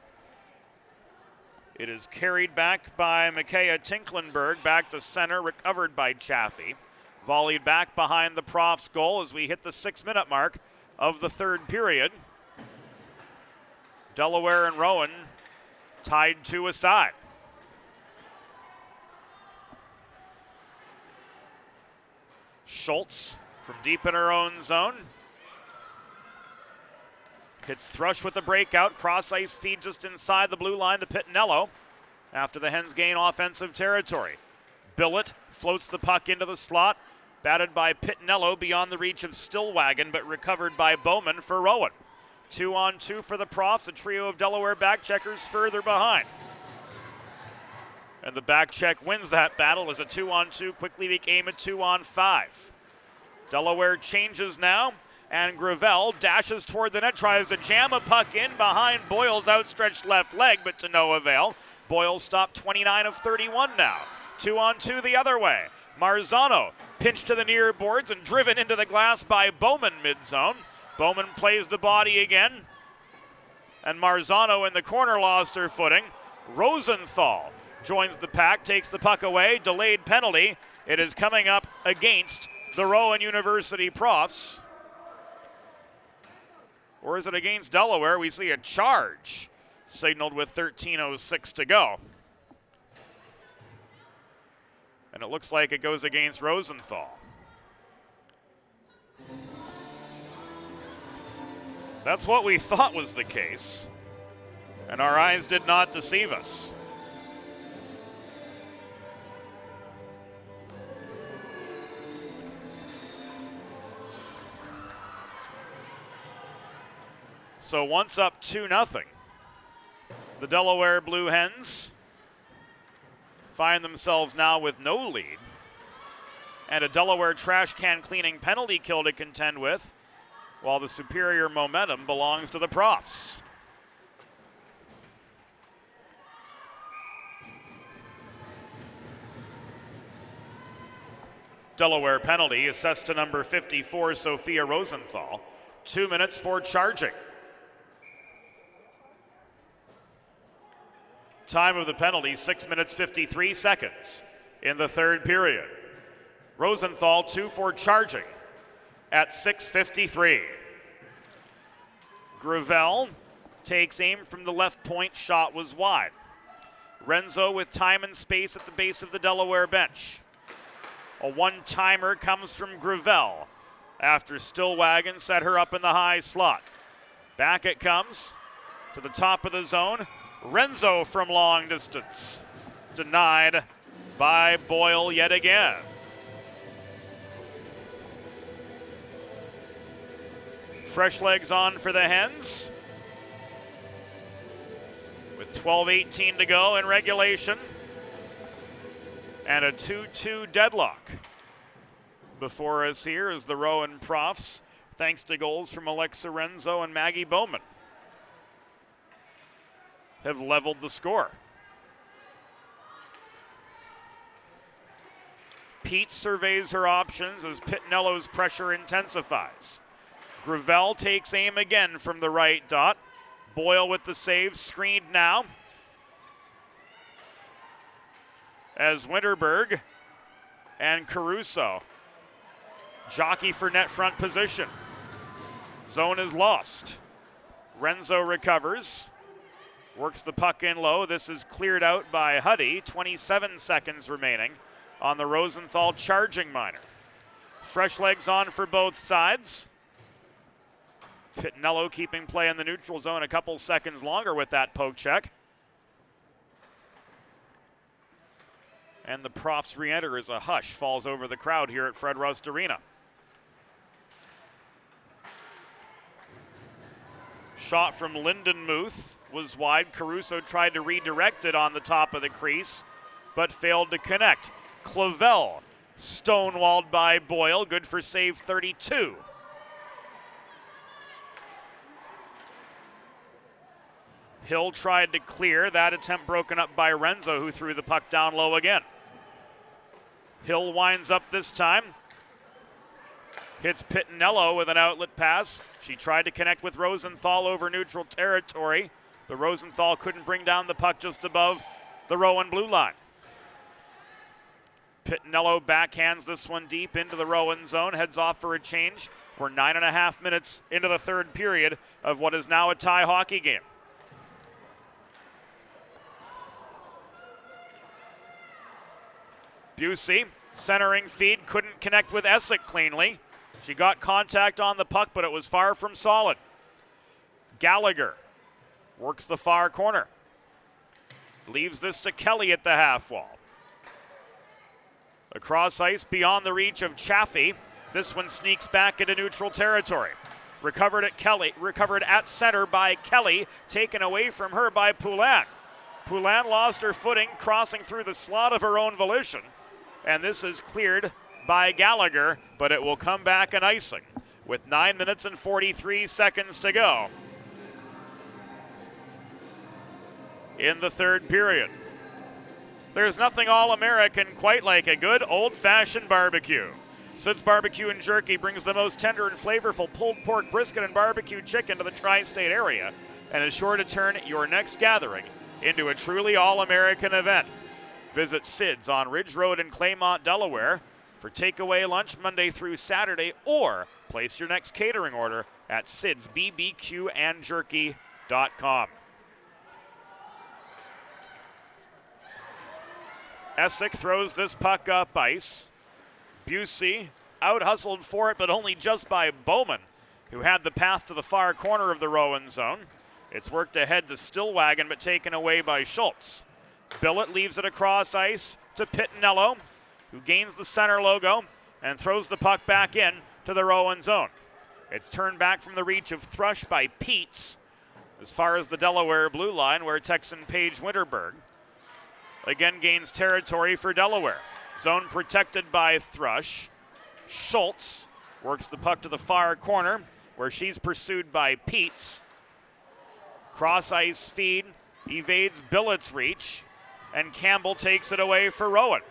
It is carried back by Micaiah Tinklenberg back to center, recovered by Chaffee. Volleyed back behind the Profs goal as we hit the 6-minute mark of the third period. Delaware and Rowan tied 2 aside. Schultz from deep in her own zone. Hits Thrush with the breakout. Cross ice feed just inside the blue line to Pittinello after the Hens gain offensive territory. Billett floats the puck into the slot. Batted by Pittinello beyond the reach of Stillwagon, but recovered by Bowman for Rowan. 2-on-2 for the Profs, a trio of Delaware backcheckers further behind. And the backcheck wins that battle as a 2-on-2 quickly became a 2-on-5. Delaware changes now, and Gravel dashes toward the net, tries to jam a puck in behind Boyle's outstretched left leg, but to no avail. Boyle stopped 29 of 31 now. 2-on-2 the other way. Marzano pinched to the near boards and driven into the glass by Bowman mid-zone. Bowman plays the body again, and Marzano in the corner lost her footing. Rosenthal joins the pack, takes the puck away, delayed penalty. It is coming up against the Rowan University Profs. Or is it against Delaware? We see a charge signaled with 13:06 to go. And it looks like it goes against Rosenthal. That's what we thought was the case, and our eyes did not deceive us. So once up 2-0, the Delaware Blue Hens find themselves now with no lead, and a Delaware trash can cleaning penalty kill to contend with, while the superior momentum belongs to the Profs. Delaware penalty assessed to number 54, Sophia Rosenthal. 2 minutes for charging. Time of the penalty, 6 minutes 53 seconds in the third period. Rosenthal 2 for charging at 6:53. Gravel takes aim from the left point, shot was wide. Renzo with time and space at the base of the Delaware bench. A one-timer comes from Gravel after Stillwagon set her up in the high slot. Back it comes to the top of the zone. Renzo from long distance. Denied by Boyle yet again. Fresh legs on for the Hens, with 12:18 to go in regulation, and a 2-2 deadlock. Before us here is the Rowan Profs, thanks to goals from Alexa Renzo and Maggie Bowman, have leveled the score. Pete surveys her options as Pitnello's pressure intensifies. Gravel takes aim again from the right dot. Boyle with the save, screened now, as Winterberg and Caruso jockey for net front position. Zone is lost. Renzo recovers, works the puck in low. This is cleared out by Huddy. 27 seconds remaining on the Rosenthal charging minor. Fresh legs on for both sides. Pitnello keeping play in the neutral zone a couple seconds longer with that poke check. And the Profs re-enter as a hush falls over the crowd here at Fred Rust Arena. Shot from Lyndon Muth was wide. Caruso tried to redirect it on the top of the crease, but failed to connect. Clavel stonewalled by Boyle, good for save 32. Hill tried to clear, that attempt broken up by Renzo, who threw the puck down low again. Hill winds up this time. Hits Pitnello with an outlet pass. She tried to connect with Rosenthal over neutral territory, but Rosenthal couldn't bring down the puck just above the Rowan blue line. Pitnello backhands this one deep into the Rowan zone, heads off for a change. We're 9.5 minutes into the third period of what is now a tie hockey game. Busey, centering feed, couldn't connect with Essick cleanly. She got contact on the puck, but it was far from solid. Gallagher works the far corner. Leaves this to Kelly at the half wall. Across ice beyond the reach of Chaffee. This one sneaks back into neutral territory. Recovered at center by Kelly, taken away from her by Poulin. Poulin lost her footing, crossing through the slot of her own volition. And this is cleared by Gallagher, but it will come back an icing with 9 minutes and 43 seconds to go in the third period. There's nothing all-American quite like a good old-fashioned barbecue. Sid's Barbecue and Jerky brings the most tender and flavorful pulled pork brisket and barbecue chicken to the tri-state area and is sure to turn your next gathering into a truly all-American event. Visit Sid's on Ridge Road in Claymont, Delaware for takeaway lunch Monday through Saturday, or place your next catering order at sidsbbqandjerky.com. Essick throws this puck up ice. Busey out-hustled for it, but only just by Bowman, who had the path to the far corner of the Rowan zone. It's worked ahead to Stillwagon, but taken away by Schultz. Billett leaves it across ice to Pittinello, who gains the center logo and throws the puck back in to the Rowan zone. It's turned back from the reach of Thrush by Peets as far as the Delaware blue line, where Texan Paige Winterberg again gains territory for Delaware. Zone protected by Thrush. Schultz works the puck to the far corner, where she's pursued by Peets. Cross ice feed evades Billett's reach, and Campbell takes it away for Rowan.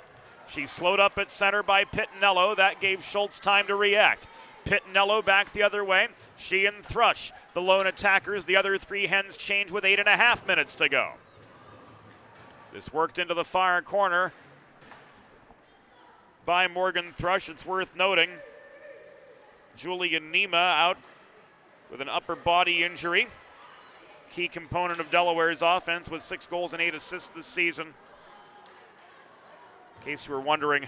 She's slowed up at center by Pittinello. That gave Schultz time to react. Pittinello back the other way. She and Thrush, the lone attackers. The other three Hens change with 8.5 minutes to go. This worked into the far corner by Morgan Thrush. It's worth noting Julian Nema out with an upper body injury. Key component of Delaware's offense with 6 goals and 8 assists this season. In case you were wondering,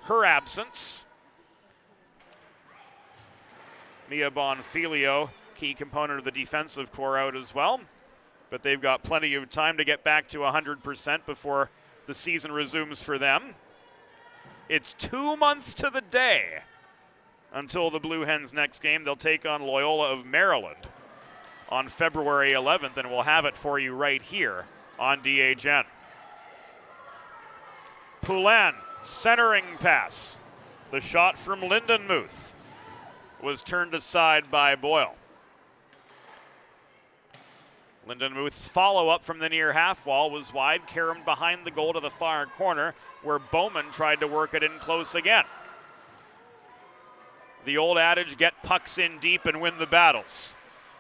her absence. Mia Bonfilio, key component of the defensive core, out as well. But they've got plenty of time to get back to 100% before the season resumes for them. It's 2 months to the day until the Blue Hens' next game. They'll take on Loyola of Maryland on February 11th, and we'll have it for you right here on DHN. Poulin, centering pass. The shot from Lindenmuth was turned aside by Boyle. Lindenmuth's follow-up from the near half wall was wide, caromed behind the goal to the far corner, where Bowman tried to work it in close again. The old adage, get pucks in deep and win the battles,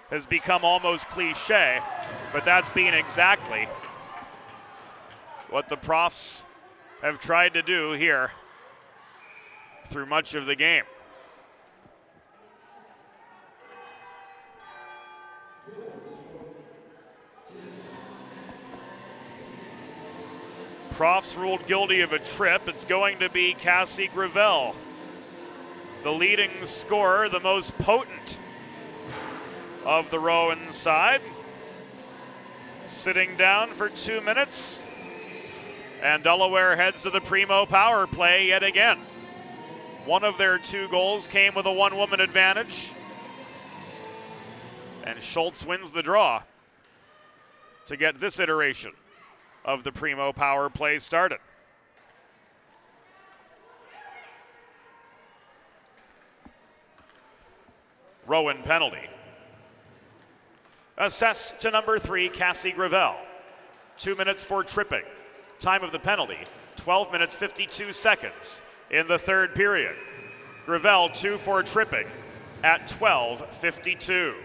has become almost cliche, but that's been exactly what the Profs have tried to do here through much of the game. Profs ruled guilty of a trip. It's going to be Cassie Gravel, the leading scorer, the most potent of the Rowan side. Sitting down for 2 minutes, and Delaware heads to the Primo power play yet again. One of their 2 goals came with a one-woman advantage, and Schultz wins the draw to get this iteration of the Primo power play started. Rowan penalty. Assessed to number 3, Cassie Gravel. 2 minutes for tripping. Time of the penalty, 12 minutes 52 seconds in the third period. Gravel 2 for tripping at 12:52.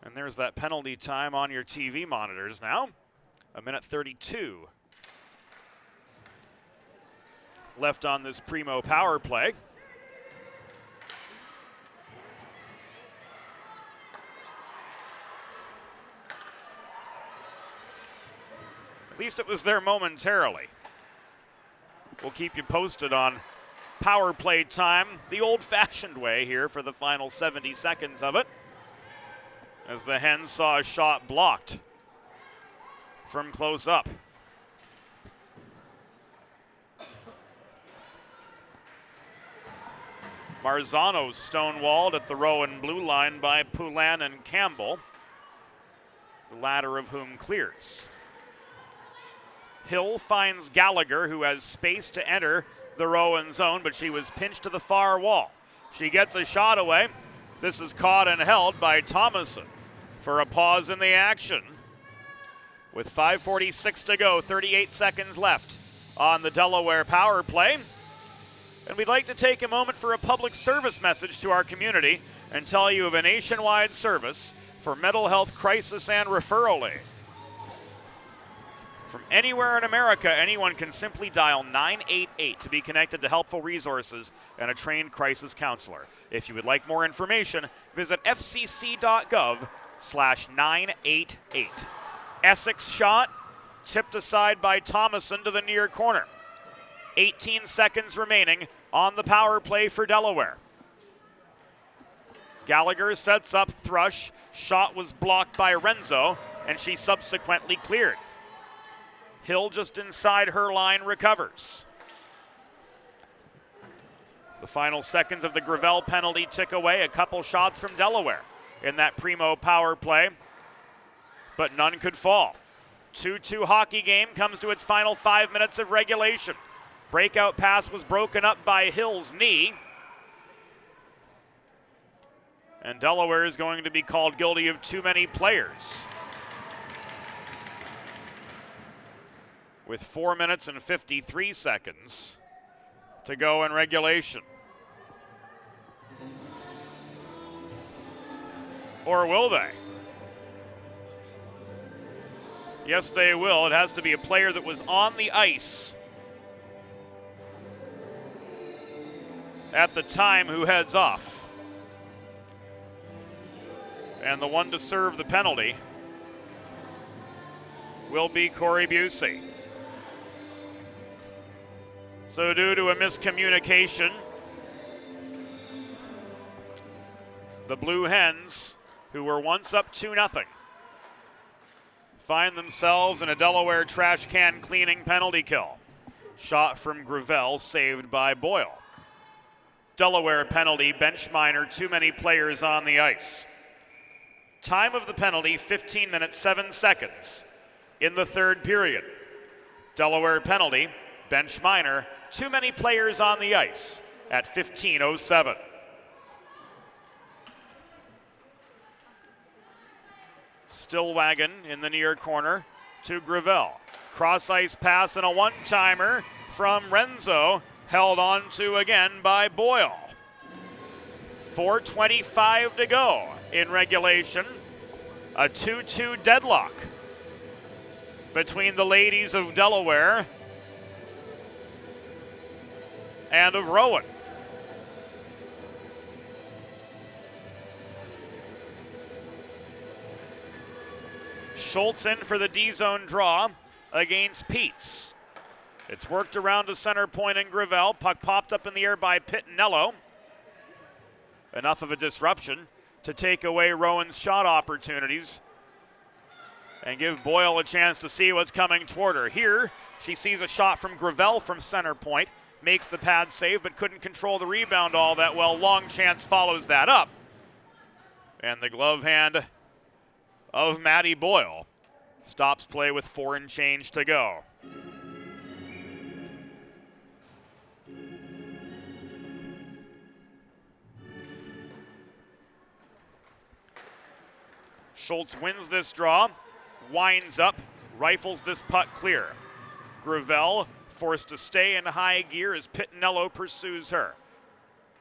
And there's that penalty time on your TV monitors now. 1:32 left on this Primo power play. At least it was there momentarily. We'll keep you posted on power play time the old-fashioned way here for the final 70 seconds of it, as the Hens saw a shot blocked from close up. Marzano stonewalled at the Rowan blue line by Poulin and Campbell, the latter of whom clears. Hill finds Gallagher, who has space to enter the Rowan zone, but she was pinched to the far wall. She gets a shot away. This is caught and held by Thomason for a pause in the action. With 5:46 to go, 38 seconds left on the Delaware power play. And we'd like to take a moment for a public service message to our community and tell you of a nationwide service for mental health crisis and referral aid. From anywhere in America, anyone can simply dial 988 to be connected to helpful resources and a trained crisis counselor. If you would like more information, visit fcc.gov/988. Essex shot, tipped aside by Thomason to the near corner. 18 seconds remaining on the power play for Delaware. Gallagher sets up Thrush. Shot was blocked by Renzo, and she subsequently cleared. Hill just inside her line recovers. The final seconds of the Gravel penalty tick away. A couple shots from Delaware in that Primo power play, but none could fall. 2-2 hockey game comes to its final 5 minutes of regulation. Breakout pass was broken up by Hill's knee. And Delaware is going to be called guilty of too many players. With 4 minutes and 53 seconds to go in regulation. Or will they? Yes, they will. It has to be a player that was on the ice at the time who heads off. And the one to serve the penalty will be Corey Busey. So due to a miscommunication, the Blue Hens, who were once up 2-0, find themselves in a Delaware trash can cleaning penalty kill. Shot from Gravel, saved by Boyle. Delaware penalty, bench minor, too many players on the ice. Time of the penalty, 15 minutes, 7 seconds in the third period. Delaware penalty, bench minor, too many players on the ice at 15:07. Stillwagon in the near corner to Gravel. Cross ice pass and a one-timer from Renzo, held on to again by Boyle. 4:25 to go in regulation. A 2-2 deadlock between the ladies of Delaware and of Rowan. Schultz in for the D-zone draw against Peets. It's worked around to center point in Gravel. Puck popped up in the air by Pittinello. Enough of a disruption to take away Rowan's shot opportunities and give Boyle a chance to see what's coming toward her. Here, she sees a shot from Gravel from center point, makes the pad save, but couldn't control the rebound all that well. Long chance follows that up. And the glove hand of Maddie Boyle stops play with 4 and change to go. Schultz wins this draw, winds up, rifles this puck clear. Gravel forced to stay in high gear as Pittinello pursues her.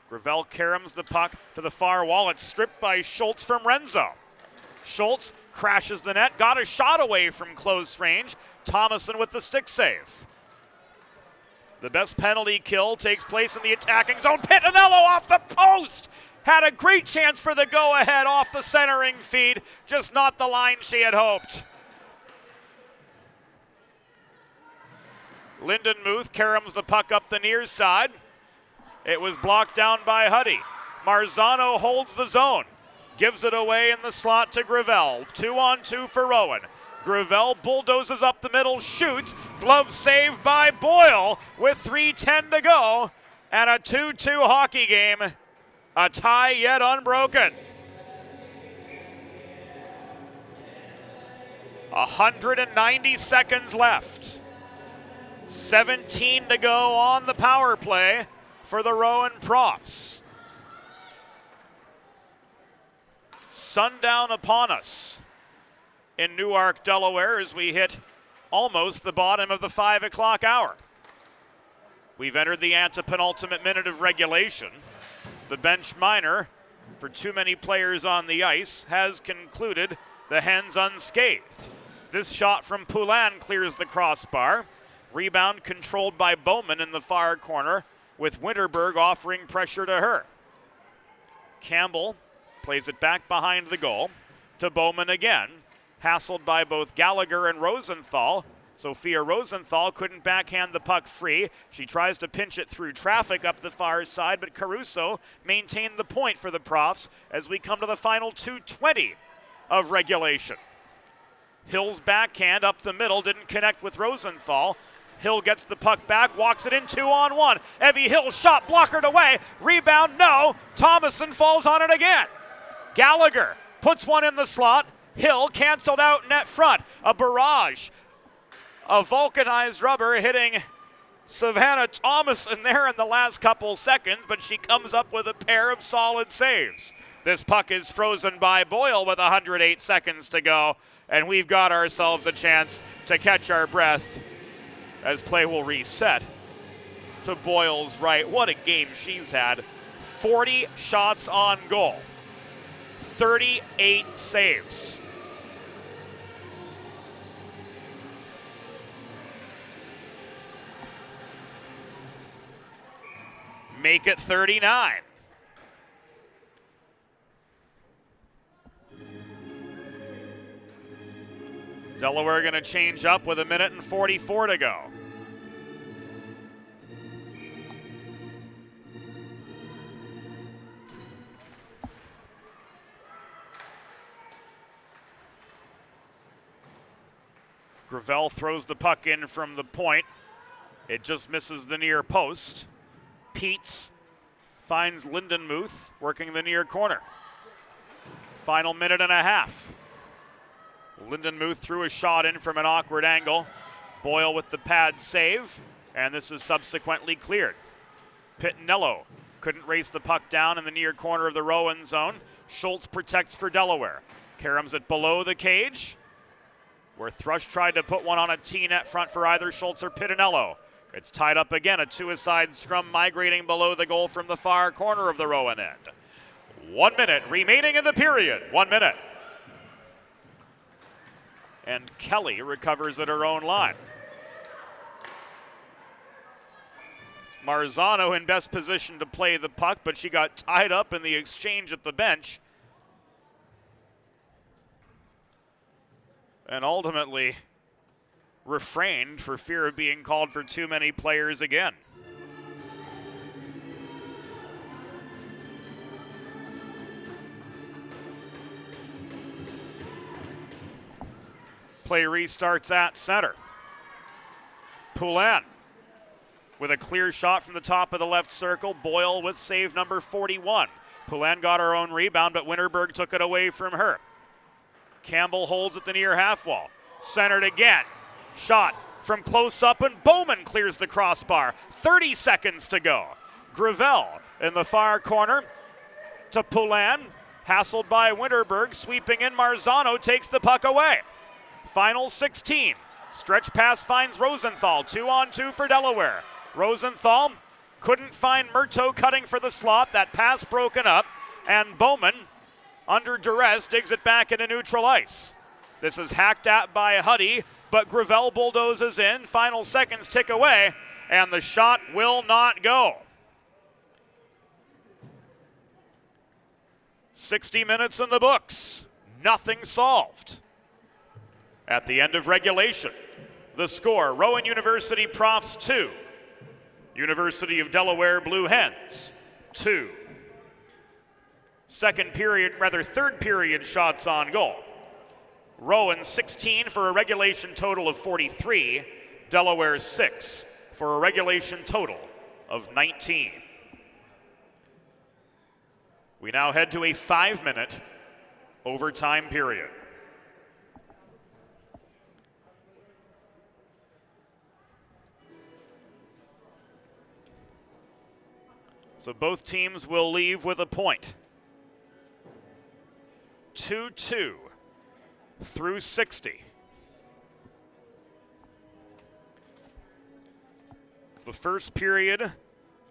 Gravel caroms the puck to the far wall. It's stripped by Schultz from Renzo. Schultz crashes the net, got a shot away from close range. Thomason with the stick save. The best penalty kill takes place in the attacking zone. Pittinello off the post! Had a great chance for the go-ahead off the centering feed, just not the line she had hoped. Lyndon Muth caroms the puck up the near side. It was blocked down by Huddy. Marzano holds the zone, gives it away in the slot to Gravel. 2-on-2 for Rowan. Gravel bulldozes up the middle, shoots, glove save by Boyle with 3:10 to go, and a 2-2 hockey game. A tie yet unbroken. 190 seconds left. 17 to go on the power play for the Rowan Profs. Sundown upon us in Newark, Delaware, as we hit almost the bottom of the 5 o'clock hour. We've entered the antepenultimate minute of regulation. The bench minor, for too many players on the ice, has concluded the Hens unscathed. This shot from Poulin clears the crossbar. Rebound controlled by Bowman in the far corner, with Winterberg offering pressure to her. Campbell plays it back behind the goal to Bowman again, hassled by both Gallagher and Rosenthal. Sophia Rosenthal couldn't backhand the puck free. She tries to pinch it through traffic up the far side, but Caruso maintained the point for the Profs as we come to the final 2:20 of regulation. Hill's backhand up the middle didn't connect with Rosenthal. Hill gets the puck back, walks it in 2-on-1. Evie Hill shot blockered away. Rebound, no. Thomason falls on it again. Gallagher puts one in the slot. Hill canceled out net front. A barrage of vulcanized rubber hitting Savannah Thomason there in the last couple seconds, but she comes up with a pair of solid saves. This puck is frozen by Boyle with 108 seconds to go, and we've got ourselves a chance to catch our breath as play will reset to Boyle's right. What a game she's had. 40 shots on goal, 38 saves. Make it 39. Delaware going to change up with 1:44 to go. Gravel throws the puck in from the point. It just misses the near post. Peets finds Lindenmuth working the near corner. Final minute and a half. Lindenmuth threw a shot in from an awkward angle. Boyle with the pad save, and this is subsequently cleared. Pittinello couldn't race the puck down in the near corner of the Rowan zone. Schultz protects for Delaware. Caroms it below the cage, where Thrush tried to put one on a T-net front for either Schultz or Pittinello. It's tied up again, a two-a-side scrum migrating below the goal from the far corner of the Rowan end. 1 minute remaining in the period. 1 minute. And Kelly recovers at her own line. Marzano in best position to play the puck, but she got tied up in the exchange at the bench. And ultimately refrained for fear of being called for too many players again. Play restarts at center. Poulin with a clear shot from the top of the left circle. Boyle with save number 41. Poulin got her own rebound, but Winterberg took it away from her. Campbell holds at the near half wall. Centered again. Shot from close up, and Bowman clears the crossbar. 30 seconds to go. Gravel in the far corner to Poulin. Hassled by Winterberg. Sweeping in, Marzano takes the puck away. Final 16. Stretch pass finds Rosenthal. 2-on-2 for Delaware. Rosenthal couldn't find Murto cutting for the slot. That pass broken up, and Bowman, under duress, digs it back into neutral ice. This is hacked at by Huddy, but Gravel bulldozes in. Final seconds tick away, and the shot will not go. 60 minutes in the books. Nothing solved. At the end of regulation, the score, Rowan University Profs 2, University of Delaware Blue Hens 2. Third period shots on goal. Rowan 16 for a regulation total of 43, Delaware 6 for a regulation total of 19. We now head to a 5-minute overtime period. So both teams will leave with a point. 2-2 through 60. The first period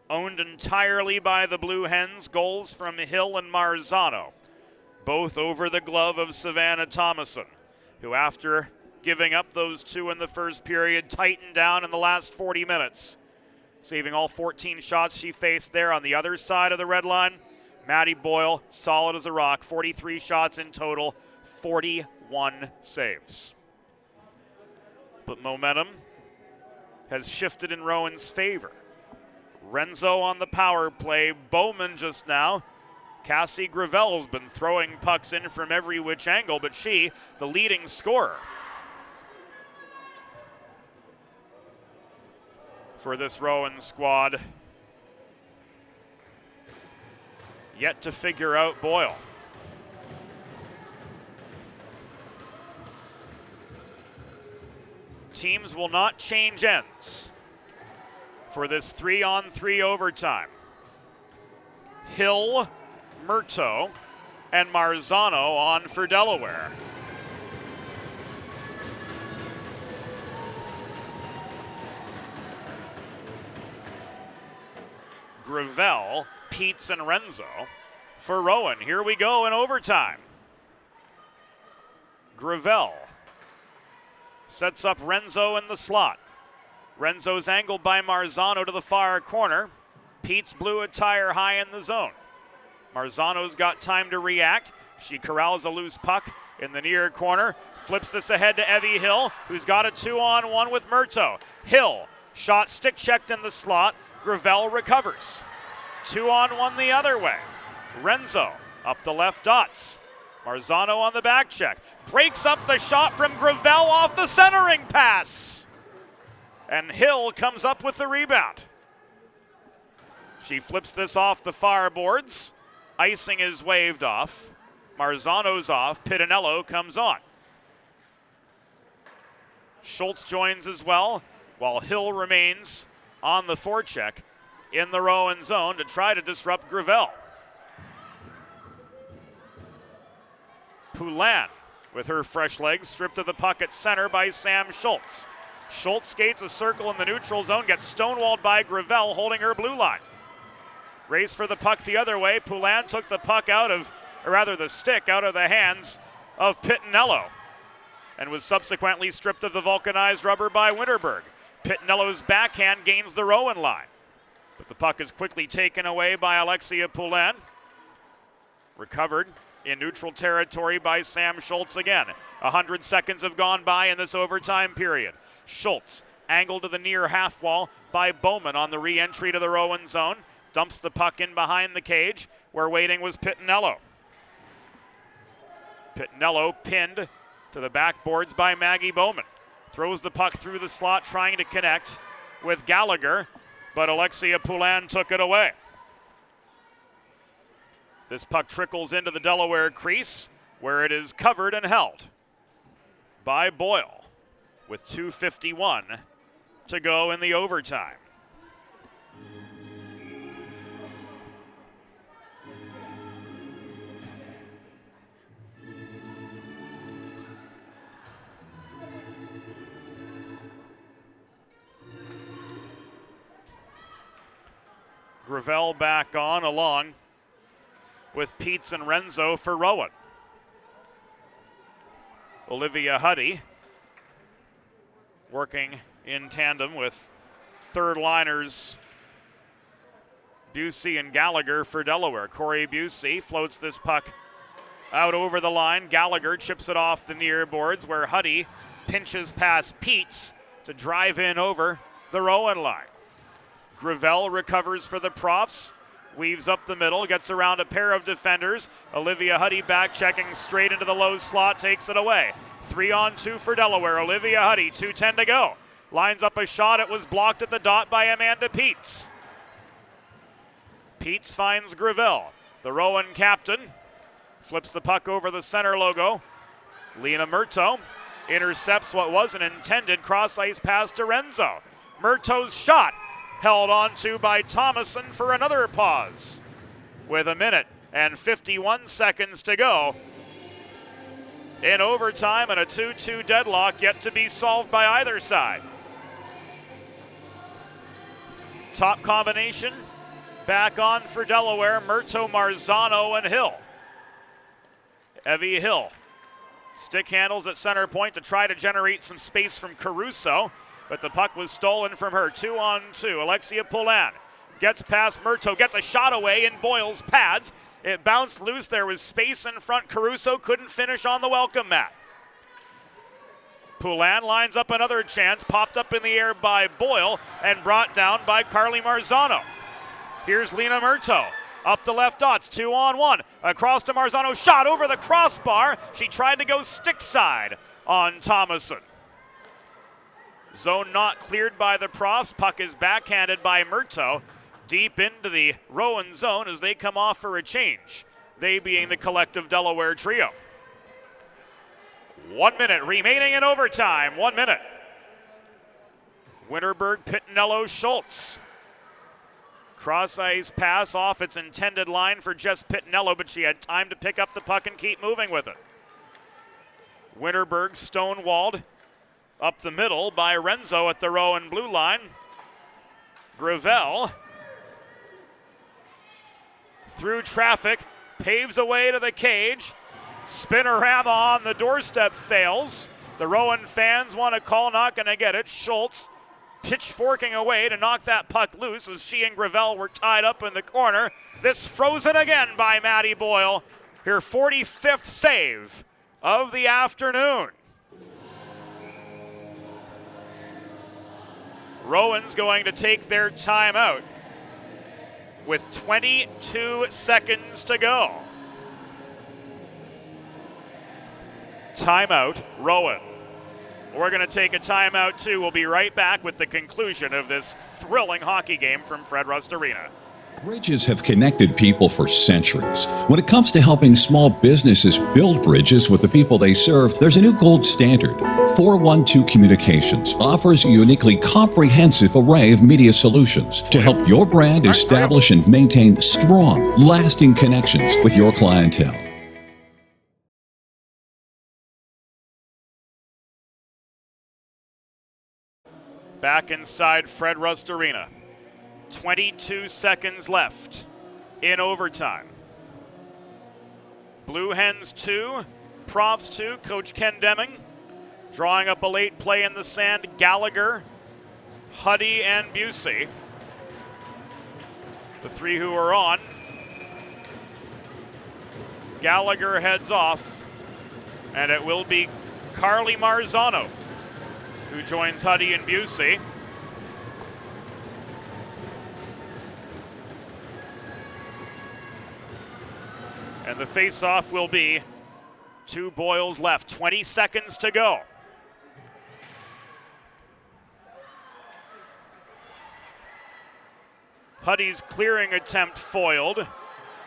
owned entirely by the Blue Hens. Goals from Hill and Marzano, both over the glove of Savannah Thomason, who after giving up those two in the first period, tightened down in the last 40 minutes. Saving all 14 shots she faced there on the other side of the red line. Maddie Boyle, solid as a rock, 43 shots in total, 41 saves. But momentum has shifted in Rowan's favor. Renzo on the power play, Bowman just now. Cassie Gravel's been throwing pucks in from every which angle, but she, the leading scorer for this Rowan squad, yet to figure out Boyle. Teams will not change ends for this 3-on-3 overtime. Hill, Murto, and Marzano on for Delaware. Gravel, Peets, and Renzo for Rowan. Here we go in overtime. Gravel sets up Renzo in the slot. Renzo's angled by Marzano to the far corner. Peets blew a tire high in the zone. Marzano's got time to react. She corrals a loose puck in the near corner. Flips this ahead to Evie Hill, who's got a 2-on-1 with Murto. Hill, shot stick checked in the slot. Gravel recovers. 2-on-1 the other way. Renzo up the left dots. Marzano on the back check. Breaks up the shot from Gravel off the centering pass. And Hill comes up with the rebound. She flips this off the far boards. Icing is waved off. Marzano's off. Pittinello comes on. Schultz joins as well, while Hill remains on the forecheck in the Rowan zone to try to disrupt Gravel. Poulin with her fresh legs, stripped of the puck at center by Sam Schultz. Schultz skates a circle in the neutral zone, gets stonewalled by Gravel holding her blue line. Race for the puck the other way. Poulin took the puck the stick out of the hands of Pittinello and was subsequently stripped of the vulcanized rubber by Winterberg. Pittinello's backhand gains the Rowan line, but the puck is quickly taken away by Alexia Poulin. Recovered in neutral territory by Sam Schultz again. 100 seconds have gone by in this overtime period. Schultz angled to the near half wall by Bowman on the re-entry to the Rowan zone. Dumps the puck in behind the cage, where waiting was Pittinello. Pittinello pinned to the backboards by Maggie Bowman. Throws the puck through the slot, trying to connect with Gallagher, but Alexia Poulin took it away. This puck trickles into the Delaware crease, where it is covered and held by Boyle, with 2:51 to go in the overtime. Gravel back on, along with Peets and Renzo for Rowan. Olivia Huddy working in tandem with third liners Busey and Gallagher for Delaware. Corey Busey floats this puck out over the line. Gallagher chips it off the near boards, where Huddy pinches past Peets to drive in over the Rowan line. Gravel recovers for the Profs, weaves up the middle, gets around a pair of defenders. Olivia Huddy back checking straight into the low slot, takes it away. 3-on-2 for Delaware. Olivia Huddy, 2:10 to go. Lines up a shot, it was blocked at the dot by Amanda Peets. Peets finds Gravel. The Rowan captain flips the puck over the center logo. Lena Murto intercepts what was an intended cross-ice pass to Renzo. Murto's shot held onto by Thomason for another pause. With 1 minute and 51 seconds to go in overtime, and a 2-2 deadlock yet to be solved by either side. Top combination back on for Delaware. Murto, Marzano, and Hill. Evie Hill Stick handles at center point to try to generate some space from Caruso, but the puck was stolen from her. 2-on-2. Alexia Poulin gets past Murto, gets a shot away in Boyle's pads. It bounced loose. There was space in front. Caruso couldn't finish on the welcome mat. Poulin lines up another chance, popped up in the air by Boyle and brought down by Carly Marzano. Here's Lena Murto. Up the left dots, 2-on-1. Across to Marzano, shot over the crossbar. She tried to go stick side on Thomason. Zone not cleared by the Profs. Puck is backhanded by Murto deep into the Rowan zone as they come off for a change. They being the collective Delaware trio. 1 minute remaining in overtime. 1 minute. Winterberg, Pittinello, Schultz. Cross ice pass off its intended line for Jess Pittinello, but she had time to pick up the puck and keep moving with it. Winterberg stonewalled up the middle by Renzo at the Rowan blue line. Gravel through traffic, paves away to the cage. Spinorama on the doorstep fails. The Rowan fans want to call, not going to get it. Schultz pitchforking away to knock that puck loose as she and Gravel were tied up in the corner. This frozen again by Maddie Boyle. Her 45th save of the afternoon. Rowan's going to take their timeout with 22 seconds to go. Timeout, Rowan. We're going to take a timeout too. We'll be right back with the conclusion of this thrilling hockey game from Fred Rust Arena. Bridges have connected people for centuries. When it comes to helping small businesses build bridges with the people they serve, there's a new gold standard. 412 Communications offers a uniquely comprehensive array of media solutions to help your brand establish and maintain strong, lasting connections with your clientele. Back inside Fred Rust Arena. 22 seconds left in overtime. Blue Hens 2, Profs 2, Coach Ken Deming drawing up a late play in the sand. Gallagher, Huddy, and Busey. The three who are on. Gallagher heads off, and it will be Carly Marzano who joins Huddy and Busey. And the face-off will be two Boyles left. 20 seconds to go. Huddy's clearing attempt foiled.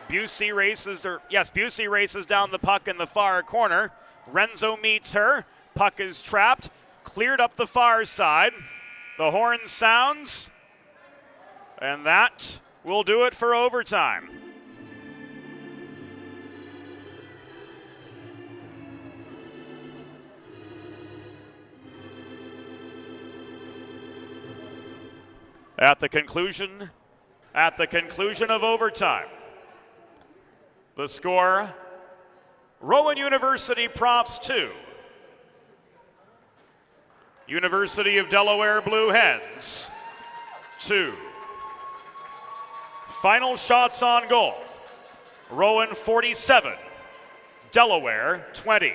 Busey races down the puck in the far corner. Renzo meets her. Puck is trapped. Cleared up the far side. The horn sounds. And that will do it for overtime. At the conclusion of overtime, the score, Rowan University Profs 2, University of Delaware Blue Hens 2. Final shots on goal, Rowan 47, Delaware 20.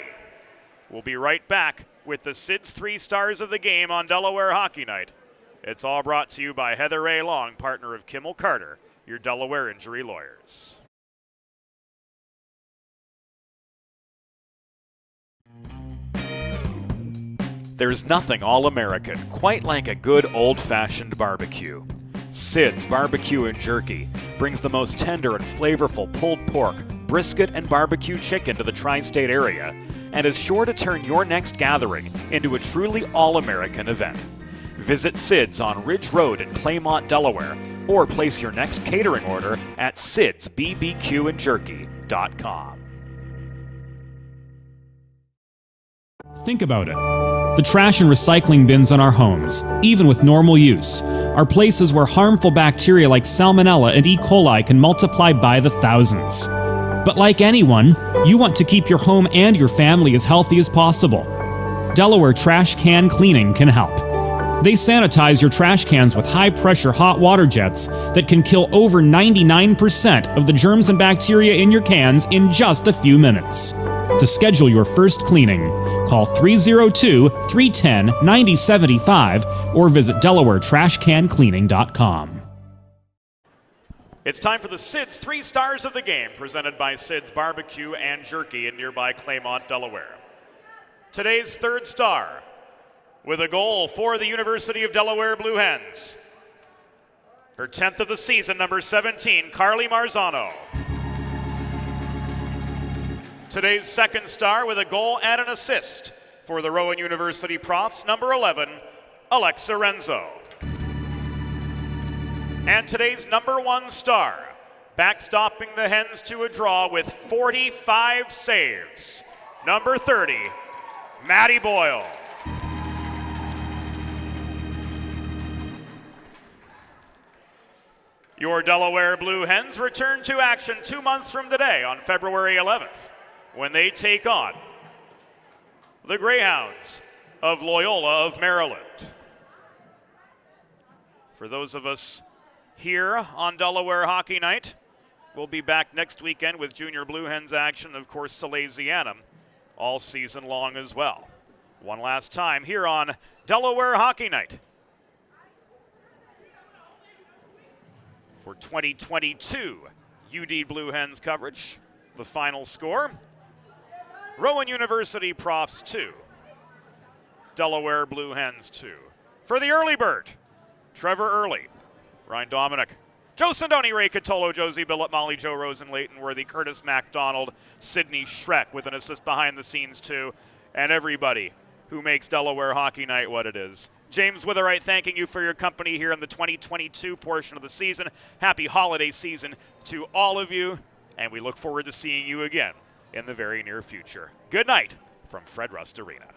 We'll be right back with the SIDS 3 stars of the game on Delaware Hockey Night. It's all brought to you by Heather Ray Long, partner of Kimmel Carter, your Delaware injury lawyers. There's nothing all-American quite like a good old-fashioned barbecue. Sid's Barbecue and Jerky brings the most tender and flavorful pulled pork, brisket, and barbecue chicken to the tri-state area and is sure to turn your next gathering into a truly all-American event. Visit Sid's on Ridge Road in Claymont, Delaware, or place your next catering order at sidsbbqandjerky.com. Think about it. The trash and recycling bins in our homes, even with normal use, are places where harmful bacteria like Salmonella and E. coli can multiply by the thousands. But like anyone, you want to keep your home and your family as healthy as possible. Delaware Trash Can Cleaning can help. They sanitize your trash cans with high-pressure hot water jets that can kill over 99% of the germs and bacteria in your cans in just a few minutes. To schedule your first cleaning, call 302-310-9075 or visit DelawareTrashCanCleaning.com. It's time for the Sid's 3 Stars of the Game, presented by Sid's Barbecue and Jerky in nearby Claymont, Delaware. Today's 3rd star, with a goal for the University of Delaware Blue Hens. Her 10th of the season, number 17, Carly Marzano. Today's 2nd star, with a goal and an assist for the Rowan University Profs, number 11, Alexa Renzo. And today's number 1 star, backstopping the Hens to a draw with 45 saves, number 30, Maddie Boyle. Your Delaware Blue Hens return to action 2 months from today on February 11th when they take on the Greyhounds of Loyola of Maryland. For those of us here on Delaware Hockey Night, we'll be back next weekend with Junior Blue Hens action, of course, Salesianum, all season long as well. One last time here on Delaware Hockey Night. For 2022 UD Blue Hens coverage, the final score, Rowan University Profs 2, Delaware Blue Hens 2. For the early bird, Trevor Early, Ryan Dominic, Joe Sindoni, Ray Catolo, Josie Billett, Molly Jo Rosen, Leighton Worthy, Curtis MacDonald, Sydney Schreck with an assist behind the scenes too, and everybody who makes Delaware Hockey Night what it is. James Witherite thanking you for your company here in the 2022 portion of the season. Happy holiday season to all of you, and we look forward to seeing you again in the very near future. Good night from Fred Rust Arena.